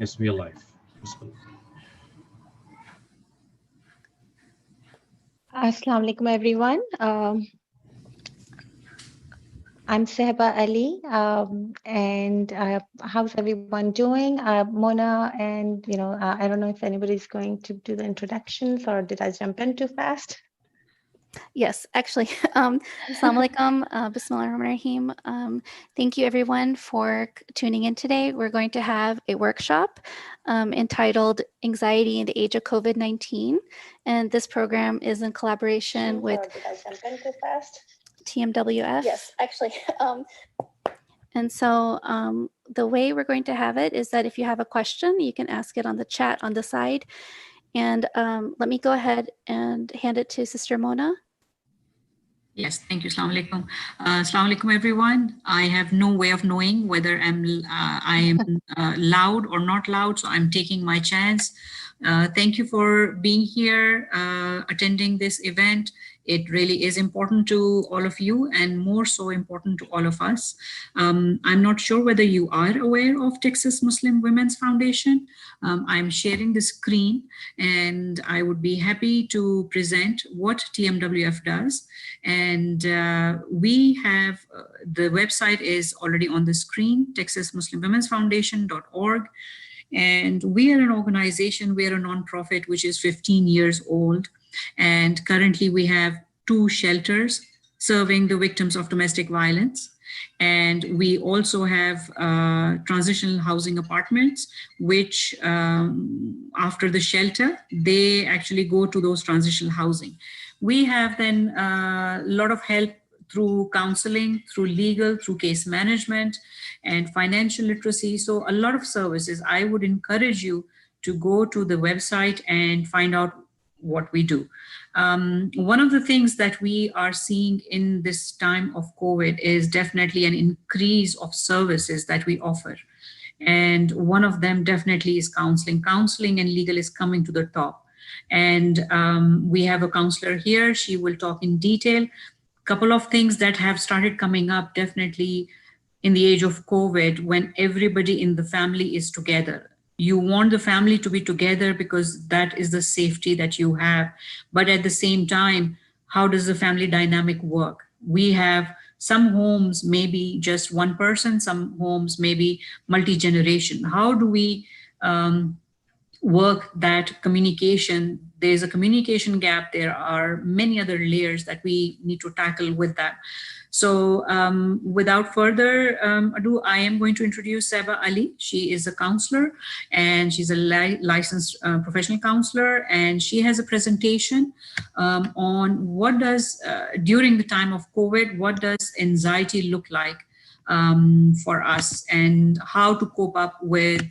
is real life. Bismillah. Assalamu alaikum, everyone. I'm Sehba Ali, and how's everyone doing? Mona, and I don't know if anybody's going to do the introductions, or did I jump in too fast? Yes, actually, Assalamu alaikum, Bismillahirrahmanirrahim. Thank you everyone for tuning in today. We're going to have a workshop entitled Anxiety in the Age of COVID-19. And this program is in collaboration with Or did I jump in too fast? TMWF. Yes, actually. And so the way we're going to have it is that if you have a question, you can ask it on the chat on the side. And let me go ahead and hand it to Sister Mona. Yes, thank you. Assalamu alaikum. Assalamu alaikum, everyone. I have no way of knowing whether I am loud or not loud, so I'm taking my chance. Thank you for being here, attending this event. It really is important to all of you, and more so important to all of us. I'm not sure whether you are aware of Texas Muslim Women's Foundation. I'm sharing the screen, and I would be happy to present what TMWF does. And we have, the website is already on the screen, texasmuslimwomensfoundation.org. And we are an organization, we are a nonprofit which is 15 years old. And currently we have 2 shelters serving the victims of domestic violence. And we also have transitional housing apartments, which after the shelter, they actually go to those transitional housing. We have then a lot of help through counseling, through legal, through case management, and financial literacy. So a lot of services. I would encourage you to go to the website and find out what we do. One of the things that we are seeing in this time of COVID is definitely an increase of services that we offer. And one of them definitely is counseling. Counseling and legal is coming to the top. And we have a counselor here. She will talk in detail. Couple of things that have started coming up definitely in the age of COVID, when everybody in the family is together. You want the family to be together because that is the safety that you have. But at the same time, how does the family dynamic work? We have some homes, maybe just one person, some homes, maybe multi-generation. How do we work that communication? There's a communication gap. There are many other layers that we need to tackle with that. So without further ado, I am going to introduce Sehba Ali. She is a counselor, and she's a licensed professional counselor, and she has a presentation on what does, during the time of COVID, what does anxiety look like for us, and how to cope up with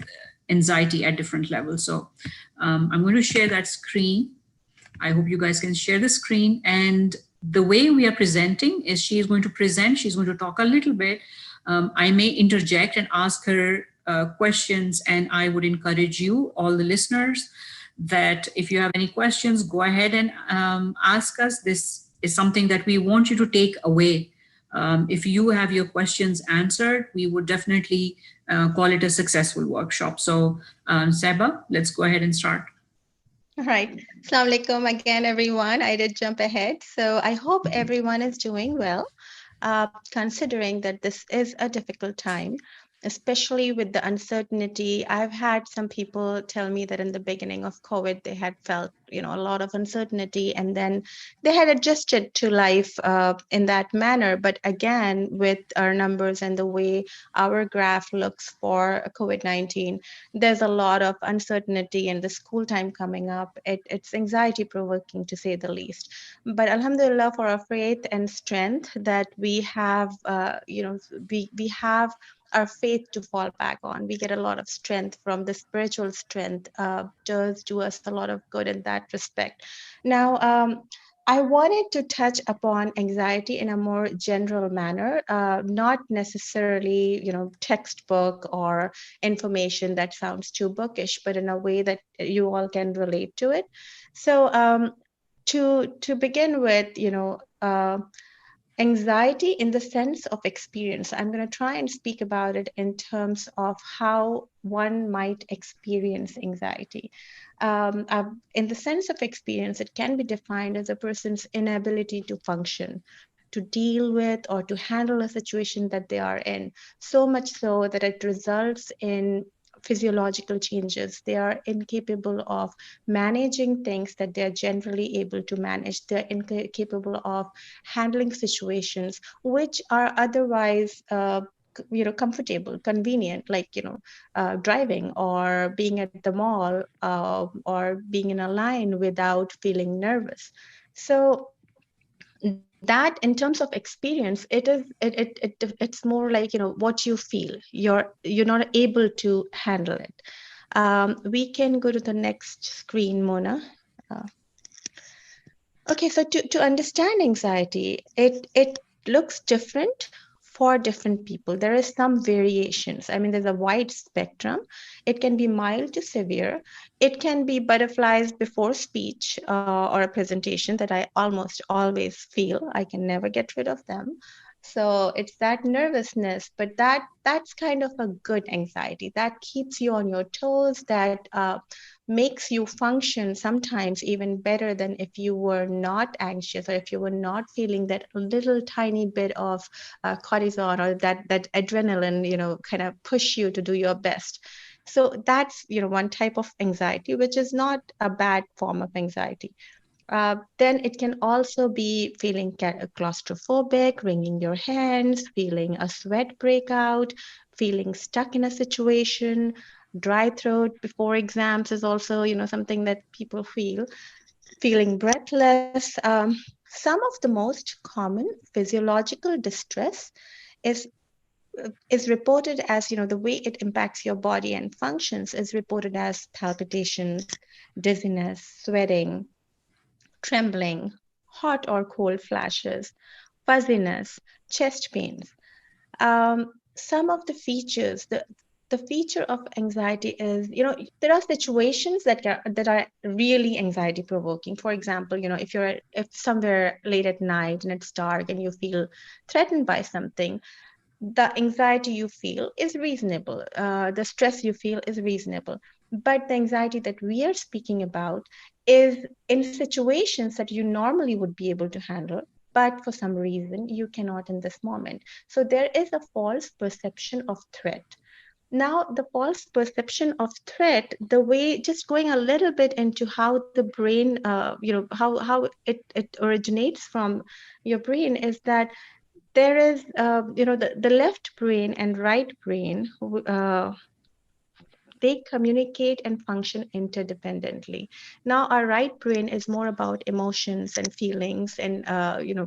anxiety at different levels. So I'm going to share that screen. I hope you guys can share the screen. And the way we are presenting is she is going to present, she's going to talk a little bit. I may interject and ask her questions, and I would encourage you, all the listeners, that if you have any questions, go ahead and ask us. This is something that we want you to take away. If you have your questions answered, we would definitely call it a successful workshop. So Sehba, let's go ahead and start. All right. Assalamu alaikum again, everyone. I did jump ahead. So I hope everyone is doing well, considering that this is a difficult time, especially with the uncertainty. I've had some people tell me that in the beginning of COVID, they had felt, a lot of uncertainty, and then they had adjusted to life in that manner. But again, with our numbers and the way our graph looks for COVID-19, there's a lot of uncertainty in the school time coming up. It's anxiety provoking, to say the least. But alhamdulillah, for our faith and strength that we have, we have our faith to fall back on. We get a lot of strength from the spiritual strength, does do us a lot of good in that respect. Now, I wanted to touch upon anxiety in a more general manner, not necessarily, textbook or information that sounds too bookish, but in a way that you all can relate to it. So to begin with, Anxiety in the sense of experience. I'm going to try and speak about it in terms of how one might experience anxiety. In the sense of experience, it can be defined as a person's inability to function, to deal with, or to handle a situation that they are in, so much so that it results in physiological changes. They are incapable of managing things that they're generally able to manage. They're incapable of handling situations which are otherwise comfortable, convenient, like driving or being at the mall, or being in a line without feeling nervous. So that, in terms of experience, it's more like what you feel. You're not able to handle it. We can go to the next screen, Mona. Uh, Okay, so to understand anxiety, it looks different for different people. There is some variations. I mean, there's a wide spectrum. It can be mild to severe. It can be butterflies before speech, or a presentation that I almost always feel. I can never get rid of them. So it's that nervousness, but that's kind of a good anxiety that keeps you on your toes, that makes you function sometimes even better than if you were not anxious, or if you were not feeling that little tiny bit of cortisol, or that adrenaline, kind of push you to do your best. So that's one type of anxiety, which is not a bad form of anxiety. Then it can also be feeling claustrophobic, wringing your hands, feeling a sweat breakout, feeling stuck in a situation. Dry throat before exams is also, something that people feel. Feeling breathless. Some of the most common physiological distress is is reported as, the way it impacts your body and functions is reported as palpitations, dizziness, sweating, trembling, hot or cold flashes, fuzziness, chest pains. Some of the features, the feature of anxiety is, there are situations that are really anxiety provoking. For example, if somewhere late at night and it's dark and you feel threatened by something, the anxiety you feel is reasonable. The stress you feel is reasonable. But the anxiety that we are speaking about is in situations that you normally would be able to handle, but for some reason you cannot in this moment. So there is a false perception of threat. Now, the false perception of threat, the way, just going a little bit into how the brain, how it originates from your brain, is that there is, the left brain and right brain, they communicate and function interdependently. Now, our right brain is more about emotions and feelings and,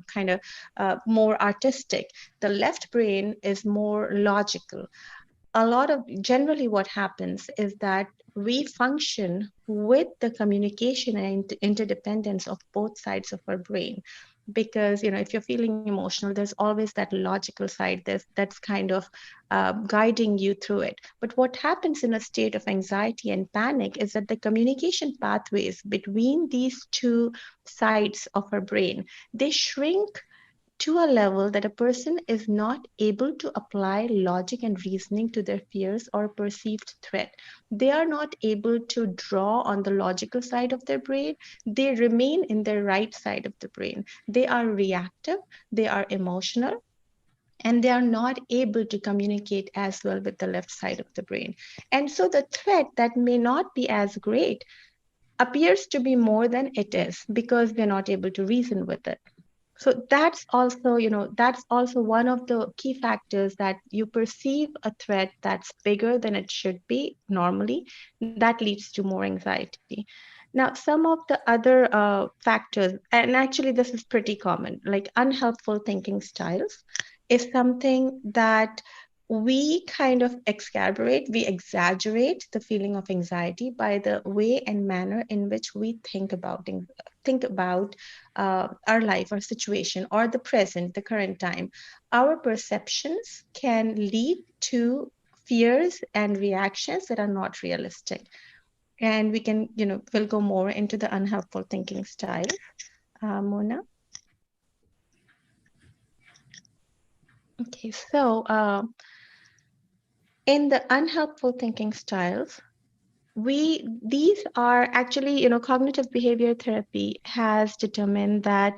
kind of more artistic. The left brain is more logical. A lot of, generally what happens is that we function with the communication and interdependence of both sides of our brain, because if you're feeling emotional, there's always that logical side that's kind of guiding you through it. But what happens in a state of anxiety and panic is that the communication pathways between these two sides of our brain, they shrink to a level that a person is not able to apply logic and reasoning to their fears or perceived threat. They are not able to draw on the logical side of their brain. They remain in their right side of the brain. They are reactive, they are emotional, and they are not able to communicate as well with the left side of the brain. And so the threat that may not be as great appears to be more than it is because we're not able to reason with it. So that's also one of the key factors, that you perceive a threat that's bigger than it should be normally. That leads to more anxiety. Now, some of the other factors, and actually this is pretty common, like unhelpful thinking styles, is something that we kind of we exaggerate the feeling of anxiety by the way and manner in which we think about our life or situation or the present, the current time. Our perceptions can lead to fears and reactions that are not realistic. And we can, we'll go more into the unhelpful thinking style. Mona? Okay, so in the unhelpful thinking styles, these are actually, cognitive behavior therapy has determined that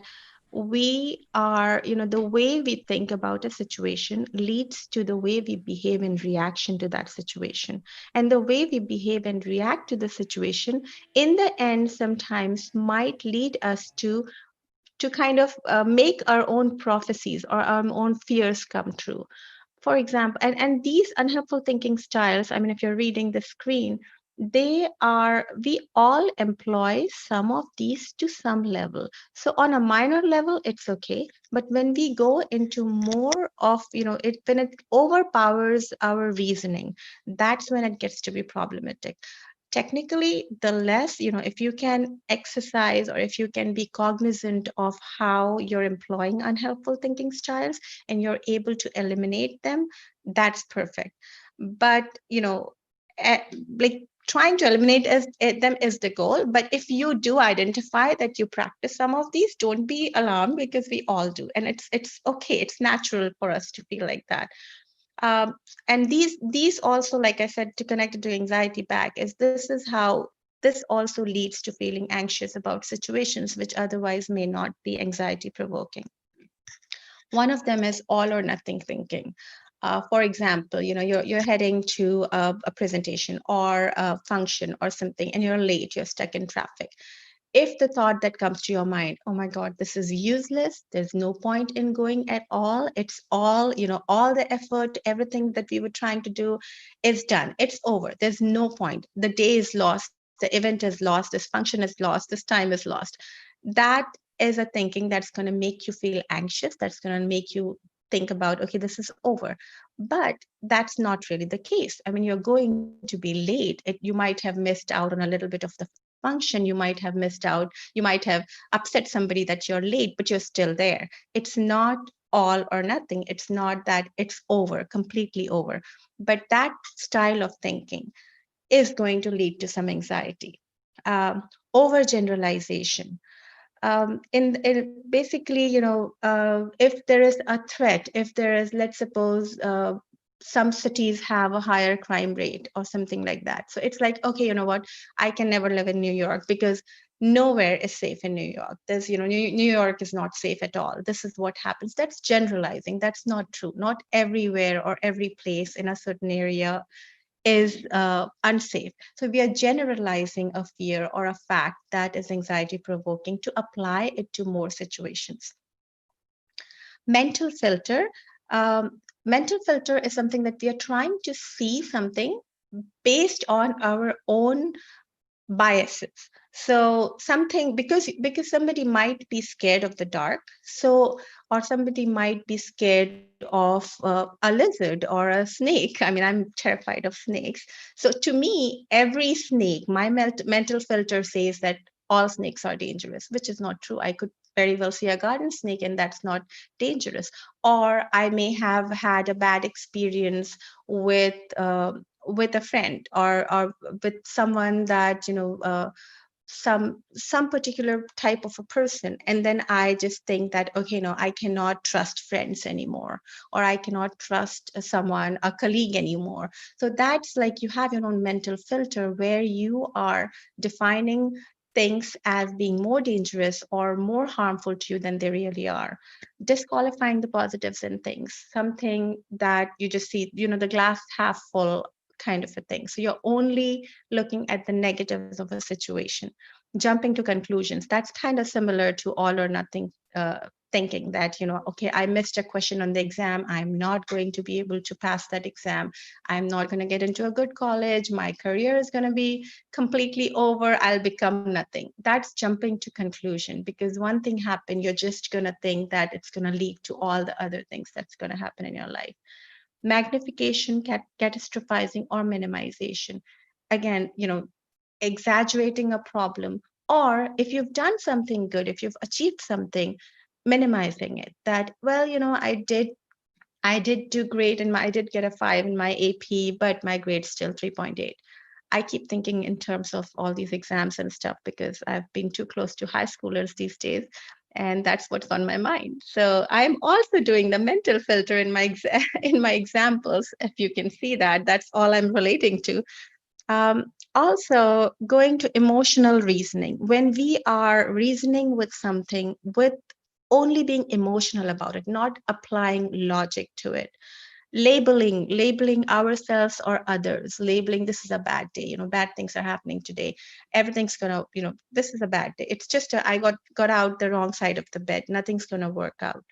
we are, the way we think about a situation leads to the way we behave in reaction to that situation. And the way we behave and react to the situation in the end sometimes might lead us to kind of make our own prophecies or our own fears come true. For example, and these unhelpful thinking styles, I mean, if you're reading the screen, we all employ some of these to some level. So on a minor level, it's okay. But when we go into more of, when it overpowers our reasoning, that's when it gets to be problematic. Technically, the less, if you can exercise or if you can be cognizant of how you're employing unhelpful thinking styles and you're able to eliminate them, that's perfect. But eh, like trying to eliminate them is the goal. But if you do identify that you practice some of these, don't be alarmed, because we all do, and it's okay, it's natural for us to feel like that. um, and these also, like I said, to connect it to anxiety back, is this is how this also leads to feeling anxious about situations which otherwise may not be anxiety provoking. One of them is all or nothing thinking. For example, you're heading to a presentation or a function or something, and you're late, you're stuck in traffic. If the thought that comes to your mind, oh my God, this is useless, there's no point in going at all, it's all, all the effort, everything that we were trying to do is done, it's over, there's no point, the day is lost, the event is lost, this function is lost, this time is lost. That is a thinking that's going to make you feel anxious, that's going to make you think about, okay, this is over. But that's not really the case. I mean, you're going to be late. You might have missed out on a little bit of the function. You might have missed out. You might have upset somebody that you're late, but you're still there. It's not all or nothing. It's not that it's over, completely over. But that style of thinking is going to lead to some anxiety. Overgeneralization. In basically, if there is a threat, if there is, let's suppose, some cities have a higher crime rate or something like that, so it's like, okay, you know what, I can never live in New York because nowhere is safe in New York. There's, New York is not safe at all. This is what happens. That's generalizing. That's not true. Not everywhere or every place in a certain area is unsafe. So we are generalizing a fear or a fact that is anxiety provoking to apply it to more situations. Mental filter. Mental filter is something that we are trying to see something based on our own biases. So something, because somebody might be scared of the dark, so, or somebody might be scared of a lizard or a snake. I mean, I'm terrified of snakes. So to me, every snake, my mental filter says that all snakes are dangerous, which is not true. I could very well see a garden snake and that's not dangerous. Or I may have had a bad experience with a friend, or with someone that, some particular type of a person, and then I just think that, okay, no, I cannot trust friends anymore, or I cannot trust someone, a colleague anymore. So that's like, you have your own mental filter where you are defining things as being more dangerous or more harmful to you than they really are. Disqualifying the positives in things, something that you just see, the glass half full kind of a thing. So you're only looking at the negatives of a situation. Jumping to conclusions, that's kind of similar to all or nothing thinking, that, okay, I missed a question on the exam, I'm not going to be able to pass that exam, I'm not going to get into a good college, my career is going to be completely over, I'll become nothing. That's jumping to conclusion, because one thing happened, you're just going to think that it's going to lead to all the other things that's going to happen in your life. Magnification, catastrophizing, or minimization. Again, exaggerating a problem, or if you've done something good, if you've achieved something, minimizing it. That, well, I did do great, and I did get a 5 in my AP, but my grade's still 3.8. I keep thinking in terms of all these exams and stuff, because I've been too close to high schoolers these days. and that's what's on my mind. So I'm also doing the mental filter in my in my examples. If you can see that, that's all I'm relating to. Also, going to emotional reasoning. When we are reasoning with something, with only being emotional about it, not applying logic to it, labeling ourselves or others, labeling this is a bad day, bad things are happening today, everything's gonna, this is a bad day, it's just I got out the wrong side of the bed, nothing's gonna work out.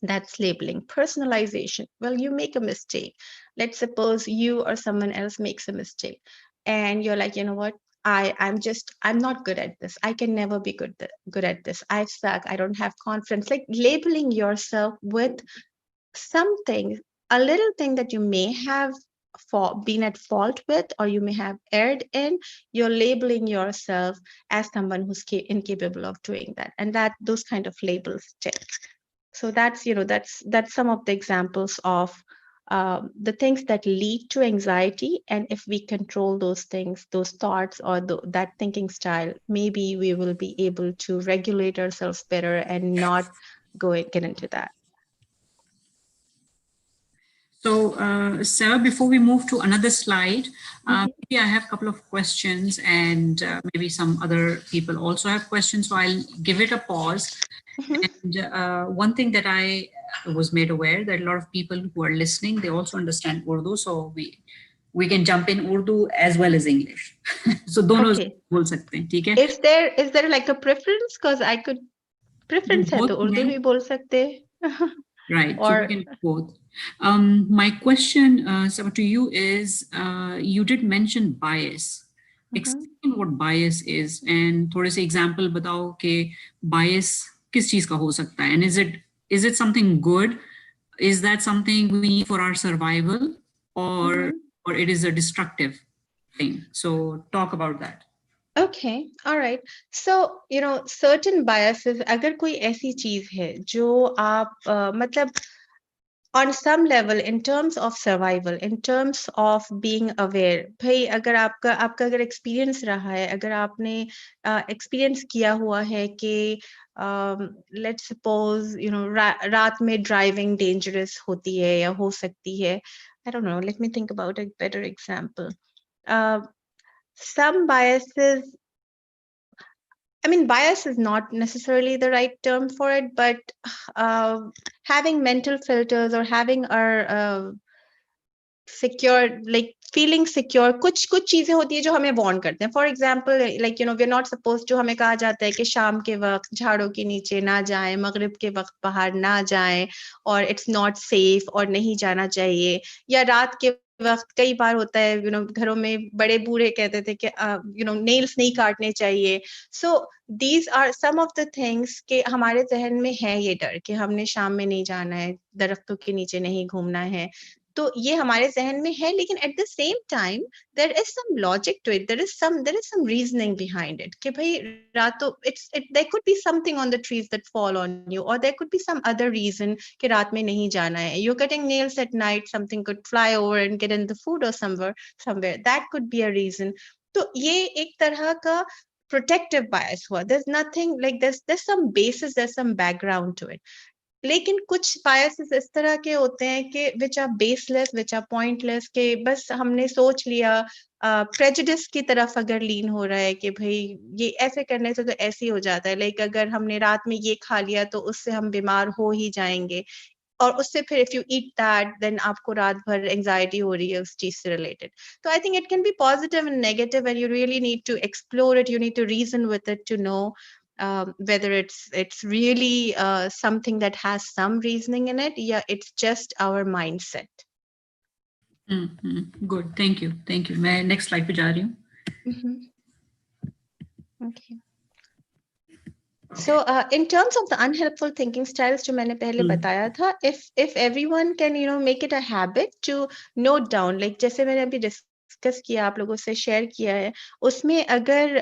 That's labeling. Personalization. Well, you make a mistake. Let's suppose you or someone else makes a mistake and you're like, you know what, I'm not good at this, I can never be good at this, I suck, I don't have confidence. Like labeling yourself with something, a little thing that you may have been at fault with, or you may have erred in, you're labeling yourself as someone who's incapable of doing that, and that those kind of labels stick. So that's that's some of the examples of the things that lead to anxiety, and if we control those things, those thoughts, or that thinking style, maybe we will be able to regulate ourselves better and not get into that. So, Sarah, before we move to another slide, maybe I have a couple of questions, and maybe some other people also have questions. So I'll give it a pause. And one thing that I was made aware that a lot of people who are listening, they also understand Urdu. So we can jump in Urdu as well as English. So दोनों बोल सकते हैं, ठीक है? Is there like a preference? Because I could preference है तो उर्दू भी बोल सकते. Right. So we can both. My question, Saba, to you is, you did mention bias. Explain what bias is, and थोड़े से example बताओ कि bias किस चीज का हो सकता है, and is it something good? Is that something we need for our survival, or it is a destructive thing? So talk about that. Okay, all right. So, certain biases, अगर कोई ऐसी चीज है जो आप मतलब on some level in terms of survival, in terms of being aware, भाई अगर आपका अगर experience रहा है, अगर आपने experience किया हुआ है कि let's suppose रात में driving dangerous होती है या हो सकती है. I don't know, let me think about a better example. Some biases, I mean, bias is not necessarily the right term for it, but having mental filters or having our secure, like feeling secure, कुछ चीजें होती है जो हमें warn करते हैं. For example, like we're not supposed to, हमें कहा जाता है कि शाम के वक्त झाड़ों के नीचे ना जाएं, मगरिब के वक्त बाहर ना जाएं, और it's not safe, और नहीं जाना चाहिए. या रात के वक्त कई बार होता है घरों में बड़े बूढ़े कहते थे कि नेल्स नहीं काटने चाहिए. So these are some of the things कि हमारे जहन में है ये डर कि हमने शाम में नहीं जाना है, दरख्तों के नीचे नहीं घूमना है. तो ये हमारे जहन में है, लेकिन at the same time there is some logic to it, there is some reasoning behind it कि भाई रातों there could be something on the trees that fall on you, or there could be some other reason कि रात में नहीं जाना है. You're cutting nails at night, something could fly over and get in the food or somewhere. That could be a reason. तो ये एक तरह का protective bias हुआ. There's nothing like there's some basis, there's some background to it. लेकिन कुछ biases इस तरह के होते हैं कि which are baseless, which are pointless, कि बस हमने सोच लिया, प्रेजुडिस की तरफ अगर लीन हो रहा है कि भाई ये ऐसे करने से तो ऐसे ही हो जाता है, लाइक अगर हमने रात में ये खा लिया तो उससे हम बीमार हो ही जाएंगे, और उससे फिर if you eat that then आपको रात भर एंजाइटी हो रही है उस चीज से रिलेटेड. तो I think it can be positive and negative, and you really need to explore it, you need to reason with it to know whether it's really something that has some reasoning in it, yeah, it's just our mindset. Good, thank you. मैं next slide पे जा रही हूँ. Okay. So in terms of the unhelpful thinking styles जो मैंने पहले बताया था, if everyone can make it a habit to note down, like जैसे मैंने अभी डिस्कस किया, आप लोगों से शेयर किया है, उसमें अगर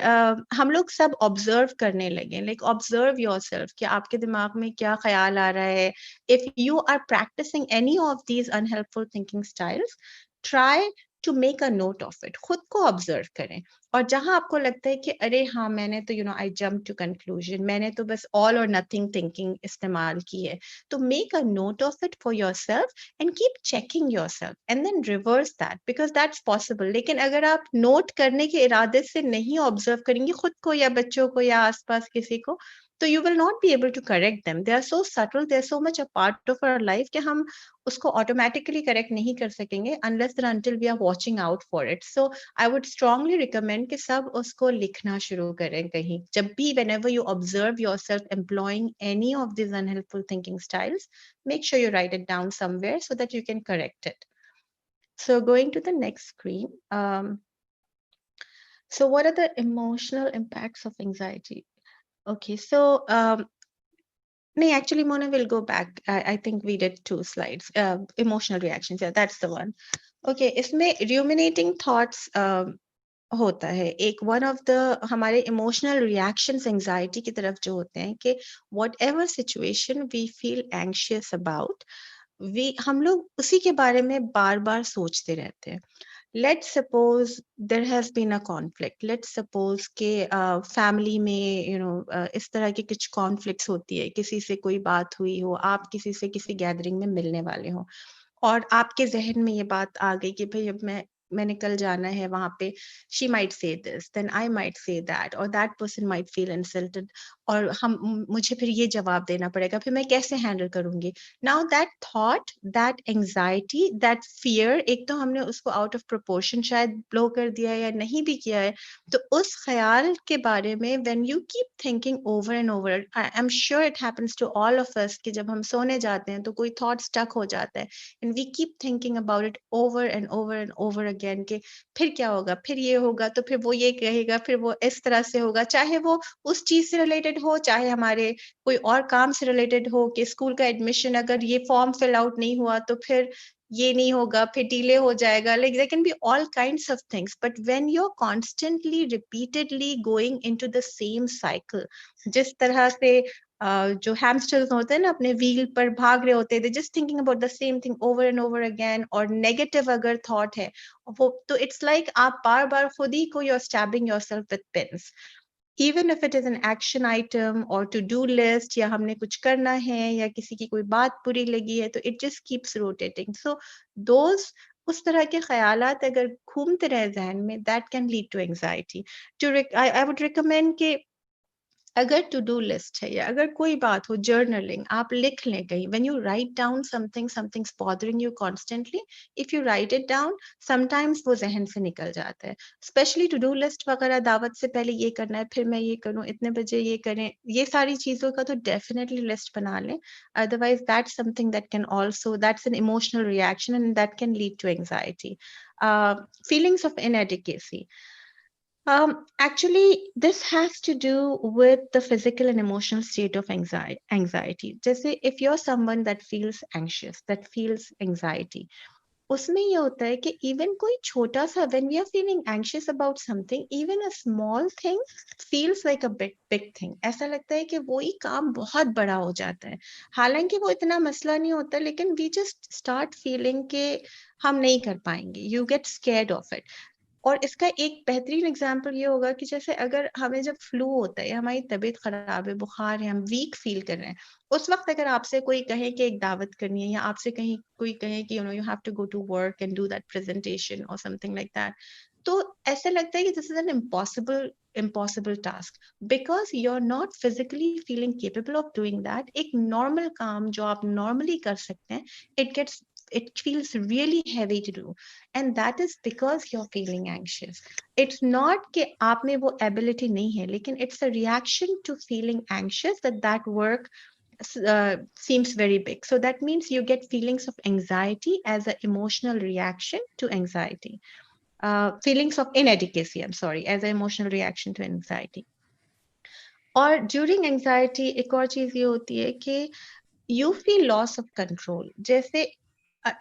हम लोग सब ऑब्जर्व करने लगे, लाइक ऑब्जर्व योरसेल्फ कि आपके दिमाग में क्या ख्याल आ रहा है. If you are practising any of these unhelpful thinking styles, try to make a note of it. खुद को observe करें. और जहां आपको लगता है कि अरे हाँ मैंने तो I jump to conclusion, मैंने तो बस all or nothing thinking इस्तेमाल की है, तो make a note of it for yourself and keep checking yourself and then reverse that because that's possible. लेकिन अगर आप note करने के इरादे से नहीं observe करेंगे खुद को या बच्चों को या आसपास किसी को, तो you will not be able to correct them. They are so subtle, they are so much a part of our life कि हम उसको automatically correct नहीं कर सकेंगे unless and until we are watching out for it. So I would strongly recommend कि सब उसको लिखना शुरू करें कहीं. जब भी whenever you observe yourself employing any of these unhelpful thinking styles, make sure you write it down somewhere so that you can correct it. So going to the next screen. So what are the emotional impacts of anxiety? Okay, so no, actually, Mona will go back. I think we did 2 slides. Emotional reactions, yeah, that's the one. Okay, इसमें ruminating thoughts होता है. एक one of the हमारे emotional reactions anxiety की तरफ जो होते हैं कि whatever situation we feel anxious about, हम लोग उसी के बारे में बार-बार सोचते रहते हैं. Let's suppose there has been a conflict. Let's suppose कि family में इस तरह की कुछ conflicts होती है, किसी से कोई बात हुई हो, आप किसी से किसी gathering में मिलने वाले हो और आपके जहन में ये बात आ गई कि भाई अब मैंने कल जाना है वहां पे. she might say this, then I might say that, or that person might feel insulted, और मुझे फिर ये जवाब देना पड़ेगा, फिर मैं कैसे हैंडल करूंगी. now that thought, that anxiety, that fear, एक तो हमने उसको out of proportion शायद blow कर दिया है या नहीं भी किया है, तो उस ख्याल के बारे में when you keep thinking over and over, I'm sure it happens to all of us कि जब हम सोने जाते हैं तो कोई thought stuck हो जाता है and we keep thinking about it over and over and over again कि फिर क्या होगा, फिर ये होगा, तो फिर वो ये कहेगा, फिर वो इस तरह से होगा, चाहे वो उस चीज से रिलेटेड हो, चाहे हमारे कोई और काम से रिलेटेड हो कि स्कूल का एडमिशन अगर ये फॉर्म फिल आउट नहीं हुआ तो फिर ये नहीं होगा, फिर डिले हो जाएगा. Like there can be all kinds of things, but when you're constantly repeatedly going into the same cycle, जिस तरह से जो hamsters होते हैं ना अपने wheel पर भाग रहे होते हैं, they just thinking about the same thing over and over again, और negative अगर thought है वो तो it's like आप बार बार खुद ही को you're stabbing yourself with pins. Even if it is an action item or to do list या हमने कुछ करना है या किसी की कोई बात बुरी लगी है तो it just keeps rotating. So those उस तरह के ख्यालात अगर घूमते रहे जहन में, that can lead to anxiety. I would recommend कि अगर टू डू लिस्ट है या अगर कोई बात हो, जर्नलिंग आप लिख लें कहीं. When you write down something's bothering you constantly, if you write it down, sometimes वो जहन से निकल जाता है. स्पेशली टू डू लिस्ट वगैरह, दावत से पहले ये करना है, फिर मैं ये करूं, इतने बजे ये करें, ये सारी चीजों का तो डेफिनेटली लिस्ट बना लें. Otherwise that's something that can also, that's an emotional reaction and that can lead to anxiety. Feelings of inadequacy. Actually, this has to do with the physical and emotional state of anxiety. Just say if you're someone that feels anxious, that feels anxiety, उसमें ये होता है कि even कोई छोटा सा, when we are feeling anxious about something, even a small thing feels like a big thing. ऐसा लगता है कि वो ही काम बहुत बड़ा हो जाता है. हालांकि वो इतना मसला नहीं होता, लेकिन we just start feeling कि हम नहीं कर पाएंगे. You get scared of it. और इसका एक बेहतरीन एग्जाम्पल ये होगा कि जैसे अगर हमें जब फ्लू होता है, हमारी तबीयत खराब है, बुखार है, हम वीक फील कर रहे हैं, उस वक्त अगर आपसे कोई कहे कि एक दावत करनी है या आपसे कहीं कोई कहे कि you have to go to work and do that presentation और समथिंग लाइक दैट, तो ऐसा लगता है कि this is an impossible task because you are not physically feeling capable of doing that. एक नॉर्मल काम जो आप नॉर्मली कर सकते हैं, it feels really heavy to do, and that is because you're feeling anxious. It's not कि आप में वो ability नहीं है, लेकिन it's a reaction to feeling anxious that work seems very big. So that means you get feelings of anxiety as an emotional reaction to anxiety. Feelings of inadequacy, I'm sorry, as an emotional reaction to anxiety. और during anxiety एक और चीज ये होती है कि you feel loss of control. जैसे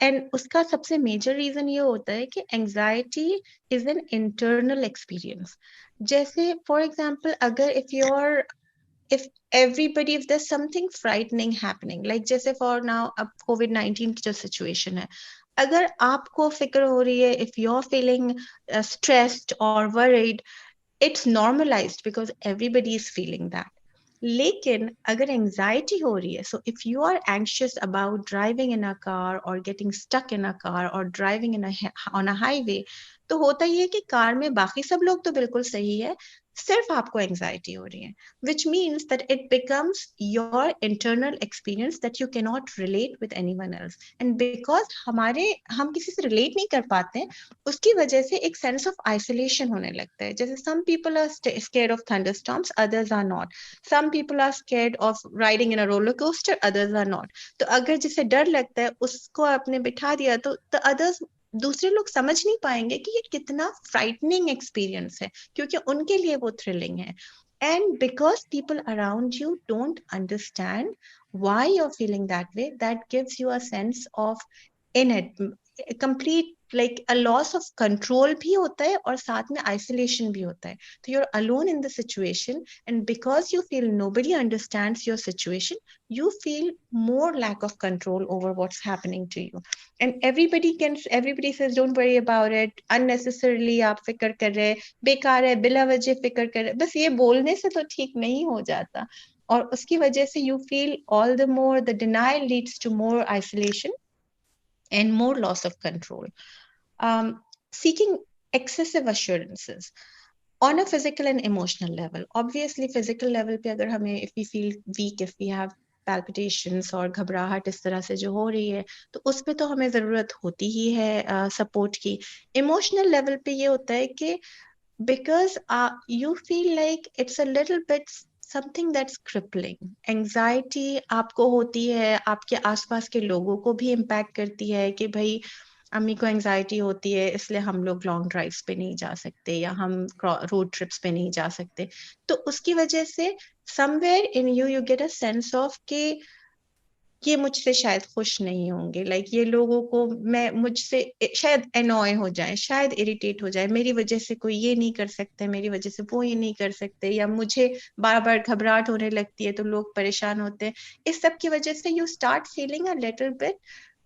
and उसका सबसे मेजर रीजन ये होता है कि anxiety is an internal experience. जैसे फॉर एग्जाम्पल अगर if everybody, if there's something frightening happening, like जैसे for now अब COVID-19 की जो situation है, अगर आपको फिक्र हो रही है, if you're feeling stressed or worried, it's normalized because everybody is feeling that. लेकिन अगर एंजाइटी हो रही है, so if you are anxious about driving in a car or getting stuck in a car or driving on a highway, तो होता ही है कि car में बाकी सब लोग तो बिल्कुल सही है, सिर्फ आपको एंजाइटी हो रही है, which means that it becomes your internal experience that you cannot relate with anyone else. And because हम किसी से relate नहीं कर पाते हैं, उसकी वजह से एक sense of isolation होने लगता है. जैसे some people are scared of thunderstorms, others are not. Some people are scared of riding in a roller coaster, others are not. तो अगर जिसे डर लगता है उसको आपने बिठा दिया तो the others, दूसरे लोग समझ नहीं पाएंगे कि ये कितना फ्राइटनिंग एक्सपीरियंस है, क्योंकि उनके लिए वो थ्रिलिंग है. And because people around you don't understand why you're feeling that way, that gives you a sense of complete like a loss of control भी होता है और साथ में isolation भी होता है. So you're alone in the situation, and because you feel nobody understands your situation, you feel more lack of control over what's happening to you. And everybody says don't worry about it, unnecessarily आप फिक्र कर रहे हैं, बेकार है, बिला वजह फिक्र कर रहे हैं. बस ये बोलने से तो ठीक नहीं हो जाता, और उसकी वजह से you feel all the more, the denial leads to more isolation and more loss of control. Seeking excessive assurances on a physical and emotional level. Obviously, physical level पे अगर हमें, if we feel weak, if we have palpitations और घबराहट इस तरह से जो हो रही है, तो उस पे तो हमें ज़रूरत होती ही है सपोर्ट की. इमोशनल लेवल पे ये होता है कि because you feel like it's a little bit something that's crippling. Anxiety आपको होती है, आपके आसपास के लोगों को भी impact करती है कि भाई अम्मी को एंजाइटी होती है इसलिए हम लोग लॉन्ग ड्राइव्स पे नहीं जा सकते या हम रोड ट्रिप्स पे नहीं जा सकते. तो उसकी वजह से somewhere in you you get a sense of कि ये मुझसे शायद खुश नहीं होंगे, लाइक ये लोगों को मैं मुझसे शायद एनॉय हो जाए, शायद इरिटेट हो जाए, मेरी वजह से कोई ये नहीं कर सकते, मेरी वजह से वो ये नहीं कर सकते, या मुझे बार बार घबराहट होने लगती है तो लोग परेशान होते हैं. इस सब की वजह से you start feeling a little bit,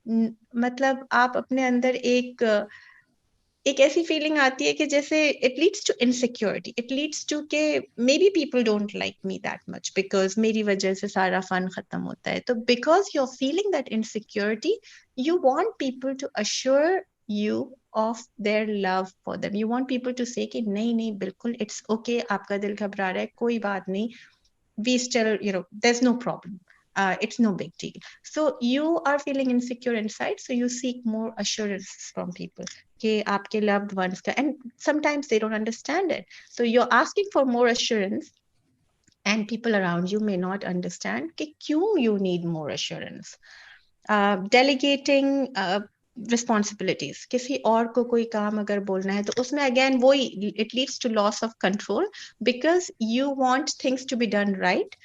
मतलब आप अपने अंदर एक ऐसी फीलिंग आती है कि जैसे it leads to insecurity, it leads to के may be people don't like me that much because मेरी वजह से सारा फन खत्म होता है. तो because you are feeling that insecurity, you want people to assure you of their love for them. You want people to say कि नहीं नहीं बिल्कुल it's okay, आपका दिल घबरा रहा है, कोई बात नहीं, we still, there's no problem. It's no big deal. So you are feeling insecure inside, so you seek more assurances from people कि आपके loved ones का, and sometimes they don't understand it. So you're asking for more assurance, and people around you may not understand कि क्यों you need more assurance. Delegating responsibilities, किसी और को कोई काम अगर बोलना है तो उसमें again वही, it leads to loss of control because you want things to be done right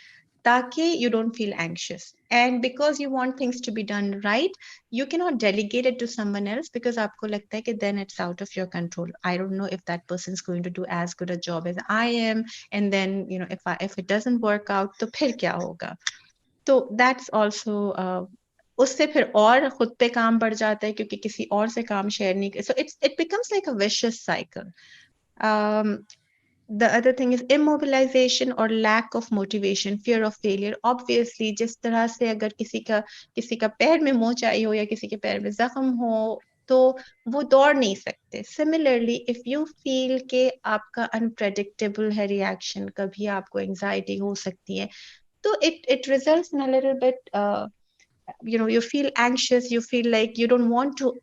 ताकि you don't feel anxious, and because you want things to be done right, you cannot delegate it to someone else because आपको लगता है कि then it's out of your control. I don't know if that person is going to do as good a job as I am, and then if it doesn't work out तो फिर क्या होगा. तो that's also उससे फिर और खुद पे काम बढ़ जाता है क्योंकि किसी और से काम शेयर नहीं कर, so it becomes like a vicious cycle. The other thing is immobilization or lack of motivation, fear of failure. Obviously, जिस तरह से अगर किसी का पैर में मोच आई हो या किसी के पैर में जख्म हो तो वो दौड़ नहीं सकते. Similarly, if you feel कि आपका unpredictable है reaction, कभी आपको anxiety हो सकती है, तो it results in a little bit you feel anxious, you feel like you don't want to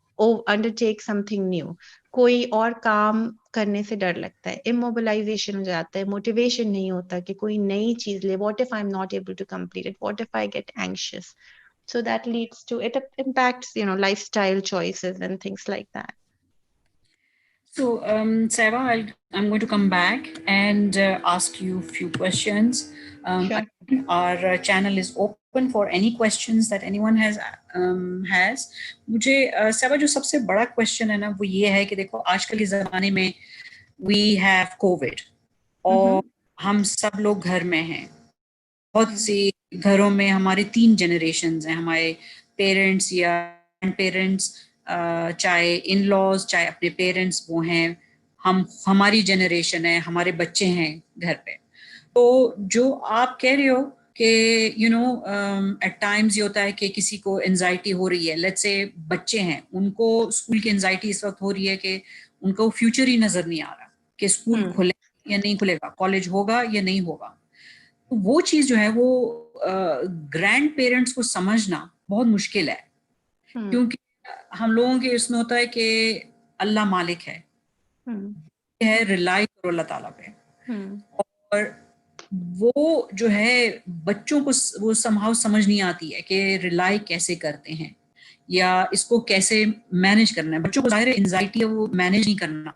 undertake something new. कोई और काम करने से डर लगता है, immobilization हो जाता है, motivation नहीं होता कि कोई नई चीज ले. What if I'm not able to complete it? What if I get anxious? So that leads to, it impacts lifestyle choices and things like that. So, Sarah, I'm going to come back and ask you a few questions. Sure. Our channel is open for any questions that anyone has. मुझे Sarah, जो सबसे बड़ा question है ना वो ये है कि देखो आजकल के ज़माने में we have COVID और हम सब लोग घर में हैं. बहुत सी घरों में हमारे 3 generations हैं, हमारे पेरेंट्स या ग्रैंड पेरेंट्स चाहे इन लॉज, चाहे अपने पेरेंट्स वो हैं, हमारी जनरेशन है, हमारे बच्चे हैं घर पे। तो जो आप कह रहे हो कि एट टाइम्स ये होता है कि किसी को एंजाइटी हो रही है, लेट्स से बच्चे हैं, उनको स्कूल की एंजाइटी इस वक्त हो रही है कि उनको फ्यूचर ही नजर नहीं आ रहा कि स्कूल खुले या नहीं खुलेगा, कॉलेज होगा या नहीं होगा। तो वो चीज जो है वो ग्रैंड पेरेंट्स को समझना बहुत मुश्किल है, क्योंकि हम लोगों के इसमें होता है कि अल्लाह मालिक है, रिलाई करो अल्लाह ताला पे। और वो जो है बच्चों को वो समहाउ समझ नहीं आती है कि रिलाई कैसे करते हैं या इसको कैसे मैनेज करना है। बच्चों को जाहिर है एंजाइटी है, वो मैनेज नहीं करना।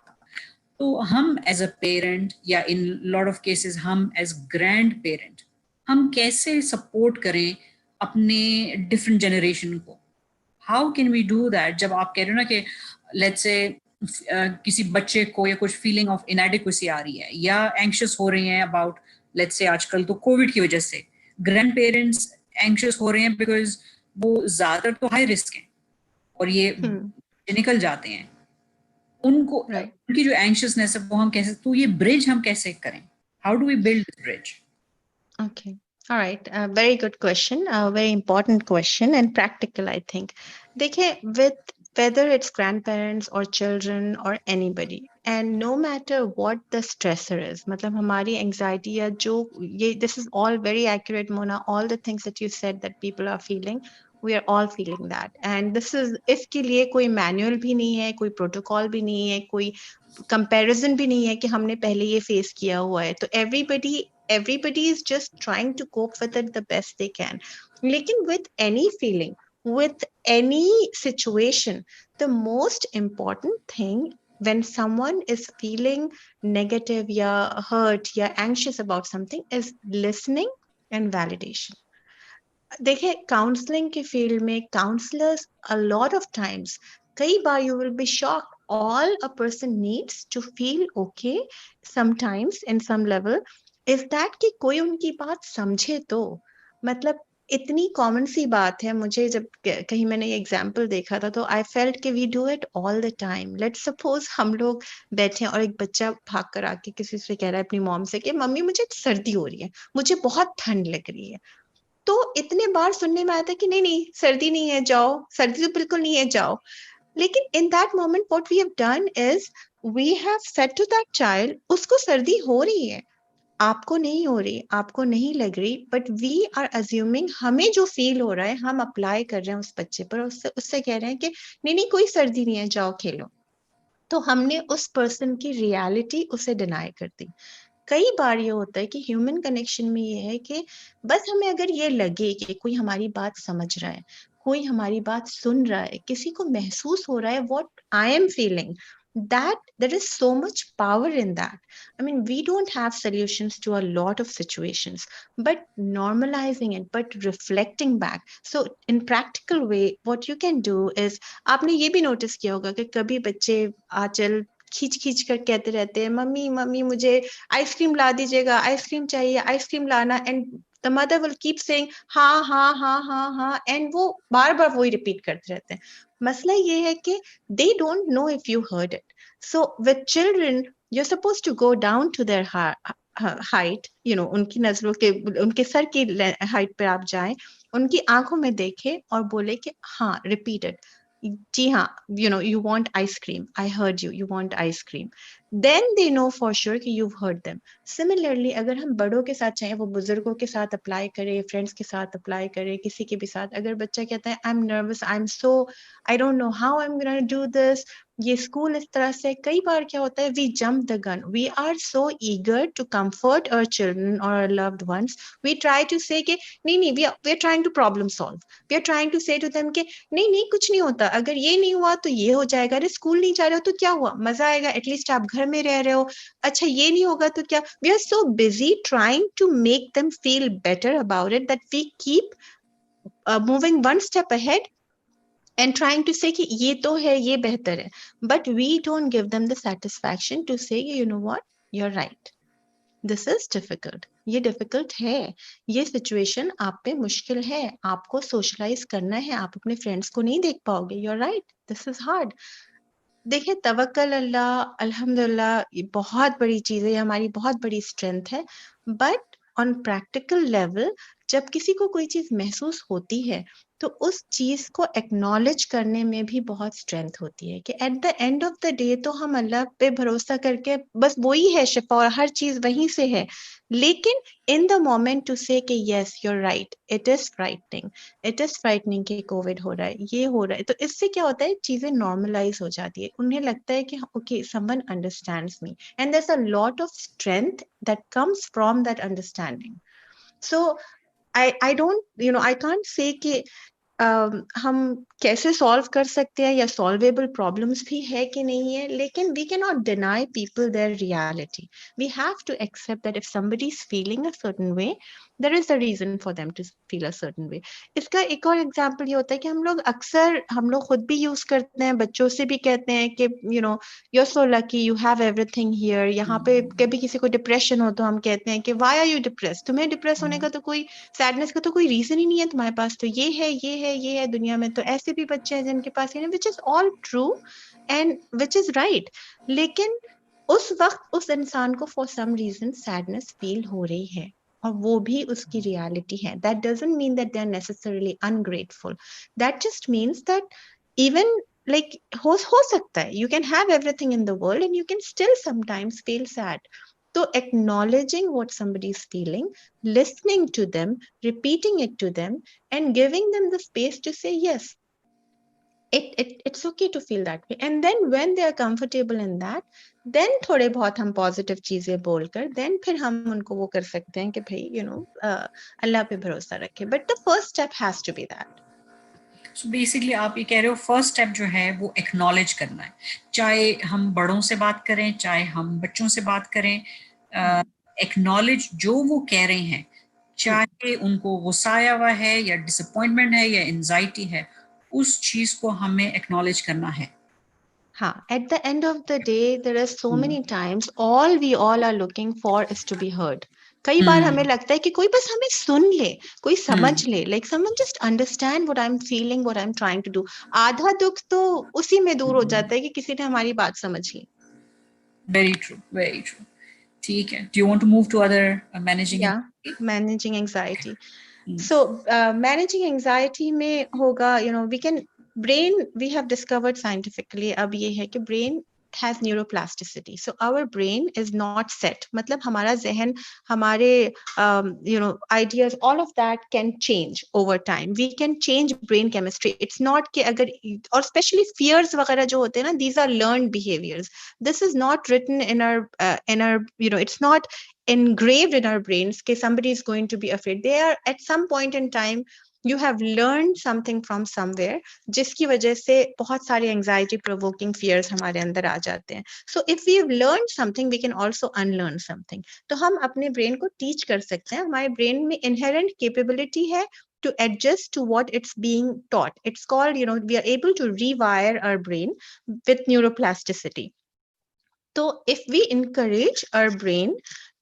तो हम एज अ पेरेंट या इन लॉट ऑफ केसेस हम एज ग्रैंड पेरेंट हम कैसे सपोर्ट करें अपने डिफरेंट जनरेशन को? How can we do that? जब आप कह रहे हो ना कि लेट्स से किसी बच्चे को या कुछ फीलिंग ऑफ इनएडिक्वेसी आ रही है या एंग्शियस हो रहे हैं अबाउट, लेट्स से आजकल तो कोविड की वजह से ग्रैंड पेरेंट्स एंग्शियस हो रहे हैं बिकॉज वो ज्यादातर तो हाई रिस्क हैं और ये निकल जाते हैं। उनको उनकी जो एंग्शियसनेस है वो हम कैसे, तो ये ब्रिज हम कैसे करें? How do we build this bridge? Okay. All right. Very good question. Very important question and practical, I think. देखिए, with whether it's grandparents or children or anybody, and no matter what the stressor is, मतलब हमारी anxiety या जो ये, this is all very accurate, Mona. All the things that you said that people are feeling, we are all feeling that. And this is, इसके लिए कोई manual भी नहीं है, कोई protocol भी नहीं है, कोई comparison भी नहीं है कि हमने पहले ये face किया हुआ है। तो everybody is just trying to cope with it the best they can. Lekin with any feeling, with any situation, the most important thing when someone is feeling negative ya hurt ya anxious about something is listening and validation. देखिए, counselling के field में counsellors a lot of times, कई बार you will be shocked, all a person needs to feel okay sometimes in some level is that कि कोई उनकी बात समझे। तो मतलब इतनी कॉमन सी बात है। मुझे जब कहीं मैंने ये एग्जाम्पल देखा था तो आई फेल्ट कि we do it all the time. Let's suppose हम लोग बैठे हैं और एक बच्चा भाग कर आके किसी से कह रहा है अपनी मॉम से कि मम्मी मुझे सर्दी हो रही है, मुझे बहुत ठंड लग रही है। तो इतने बार सुनने में आया था कि नहीं नहीं सर्दी नहीं है, जाओ, सर्दी तो बिल्कुल नहीं है, जाओ। लेकिन in that moment what we have done is we have said to that child, उसको सर्दी हो रही है, आपको नहीं हो रही, आपको नहीं लग रही, बट वी आर अज्यूमिंग, हमें जो फील हो रहा है हम अप्लाई कर रहे हैं उस बच्चे पर, उससे कह रहे हैं कि नहीं नहीं कोई सर्दी नहीं है, जाओ खेलो। तो हमने उस पर्सन की रियलिटी उसे डिनाई कर दी। कई बार ये होता है कि ह्यूमन कनेक्शन में ये है कि बस हमें अगर ये लगे कि कोई हमारी बात समझ रहा है, कोई हमारी बात सुन रहा है, किसी को महसूस हो रहा है what I am feeling, that there is so much power in that. I mean, we don't have solutions to a lot of situations, but normalizing it, but reflecting back. So in practical way, what you can do is, आपने ये भी notice किया होगा कि कभी बच्चे आंचल खींच खींच कर कहते रहते हैं, मम्मी मम्मी मुझे आइसक्रीम ला दीजिएगा, आइसक्रीम चाहिए, आइसक्रीम लाना, and the mother will keep saying हाँ हाँ हाँ हाँ हाँ, एंड वो बार बार वही रिपीट करते रहते हैं। मसला ये है कि they don't know if you heard it. So with children, you're supposed to go down to their height, उनकी नजरों के, उनके सर की हाइट पे आप जाएं, उनकी आंखों में देखें और बोले कि हाँ, रिपीट इट, जी हाँ, you want ice cream, I heard you, you want ice cream, then they know for sure कि you've heard them. Similarly, अगर हम बड़ों के साथ, चाहे वो बुजुर्गों के साथ अप्लाई करें, फ्रेंड्स के साथ अप्लाई करें, किसी के भी साथ, अगर बच्चा कहता है I'm nervous, I don't know how I'm going to do this, ये स्कूल इस तरह से, कई बार क्या होता है, we jump the gun, we are so eager to comfort our children or our loved ones, we try to say कि नहीं नहीं, we are trying to problem solve, we are trying to say to them कि नहीं नहीं कुछ नहीं होता, अगर ये नहीं हुआ तो ये हो जाएगा, अरे स्कूल नहीं जा रहे हो तो क्या हुआ, मजा आएगा, एटलीस्ट आप घर में रह रहे हो, अच्छा ये नहीं होगा तो क्या। We are so busy trying to make them feel better about it that we keep moving one step ahead and trying to say कि ये तो है, ये बेहतर है, but we don't give them the satisfaction to say you know what, you're right, this is difficult, ये difficult है, ये सिचुएशन आप पे मुश्किल है, आपको सोशलाइज करना है, आप अपने फ्रेंड्स को नहीं देख पाओगे, you are right, this is hard. देखिए तवक्कल अल्लाह, अल्हम्दुलिल्लाह, ये बहुत बड़ी चीज़ है, ये हमारी बहुत बड़ी स्ट्रेंथ है। बट ऑन प्रैक्टिकल लेवल जब किसी को कोई चीज़ महसूस होती है तो उस चीज़ को एक्नॉलेज करने में भी बहुत स्ट्रेंथ होती है कि at the end of the day तो हम अल्लाह पे भरोसा करके बस वही है शिफा और हर चीज़ वहीं से है, लेकिन in the moment to say कि yes you are right, it is frightening कि कोविड हो रहा है, ये हो रहा है, तो इससे क्या होता है चीजें नॉर्मलाइज हो जाती है, उन्हें लगता है कि okay someone understands me and there is a lot of strength that comes from that understanding. So I don't I can't say कि हम कैसे सॉल्व कर सकते हैं या सॉल्वेबल प्रॉब्लम्स भी है कि नहीं है, लेकिन we can not deny people their reality, we have to accept that if somebody is feeling a certain way there is a reason for them to feel a certain way. इसका एक और example ये होता है कि हम लोग खुद भी यूज करते हैं, बच्चों से भी कहते हैं कि you are so lucky, you have everything here. यहाँ पे कभी किसी को डिप्रेशन हो तो हम कहते हैं कि व्हाई आर यू डिप्रेस, तुम्हें डिप्रेस होने का तो कोई, सैडनेस का तो कोई रीजन ही नहीं है तुम्हारे पास, तो ये है ये है ये है दुनिया में। तो ऐसे भी बच्चे हैं जिनके पास which is all true and which is right, लेकिन उस वक्त उस इंसान को for some reason sadness feel हो रही है और वो भी उसकी रियलिटी है। That doesn't mean that they are necessarily ungrateful, that just means that even like हो सकता है you can have everything in the world and you can still sometimes feel sad. So acknowledging what somebody is feeling, listening to them, repeating it to them, and giving them the space to say yes, it's okay to feel that way. And then when they are comfortable in that, then थोड़े बहुत हम positive चीजें बोलकर then फिर हम उनको वो कर सकते हैं कि भाई अल्लाह पे भरोसा रखे, but the first step has to be that. So basically आप ये कह रहे हो फर्स्ट स्टेप जो है वो एक्नॉलेज करना है, चाहे हम बड़ों से बात करें चाहे हम बच्चों से बात करें, एक्नॉलेज जो वो कह रहे हैं, चाहे उनको गुस्सा आया हुआ है या डिसअपॉइंटमेंट है या एंजाइटी है, उस चीज को हमें एक्नॉलेज करना है। हाँ, at the end of the day there are so many times all we all are looking for is to be heard. कई बार हमें लगता है कि कोई बस हमें सुन ले, कोई समझ ले, like someone just understand what I'm feeling, what I'm trying to do. आधा दुख तो उसी में दूर हो जाता है कि किसी ने हमारी बात समझ ली। Very true, very true. ठीक है, do you want to move to other managing? Yeah, managing anxiety. So managing anxiety में होगा, we can brain, we have discovered scientifically अब ये है कि brain has neuroplasticity. So our brain is not set. मतलब हमारा ज़हन, हमारे ideas, all of that can change over time. We can change brain chemistry. It's not कि अगर, और especially fears वगैरह जो होते हैं ना, these are learned behaviors. This is not written in our it's not engraved in our brains कि somebody is going to be afraid. They are at some point in time you have learned something from somewhere जिसकी वजह से बहुत सारे anxiety provoking fears हमारे अंदर आ जाते हैं. So if we have learned something we can also unlearn something. तो हम अपने brain को teach कर सकते हैं, हमारे brain में inherent capability है to adjust to what it's being taught. It's called, we are able to rewire our brain with neuroplasticity. So if we encourage our brain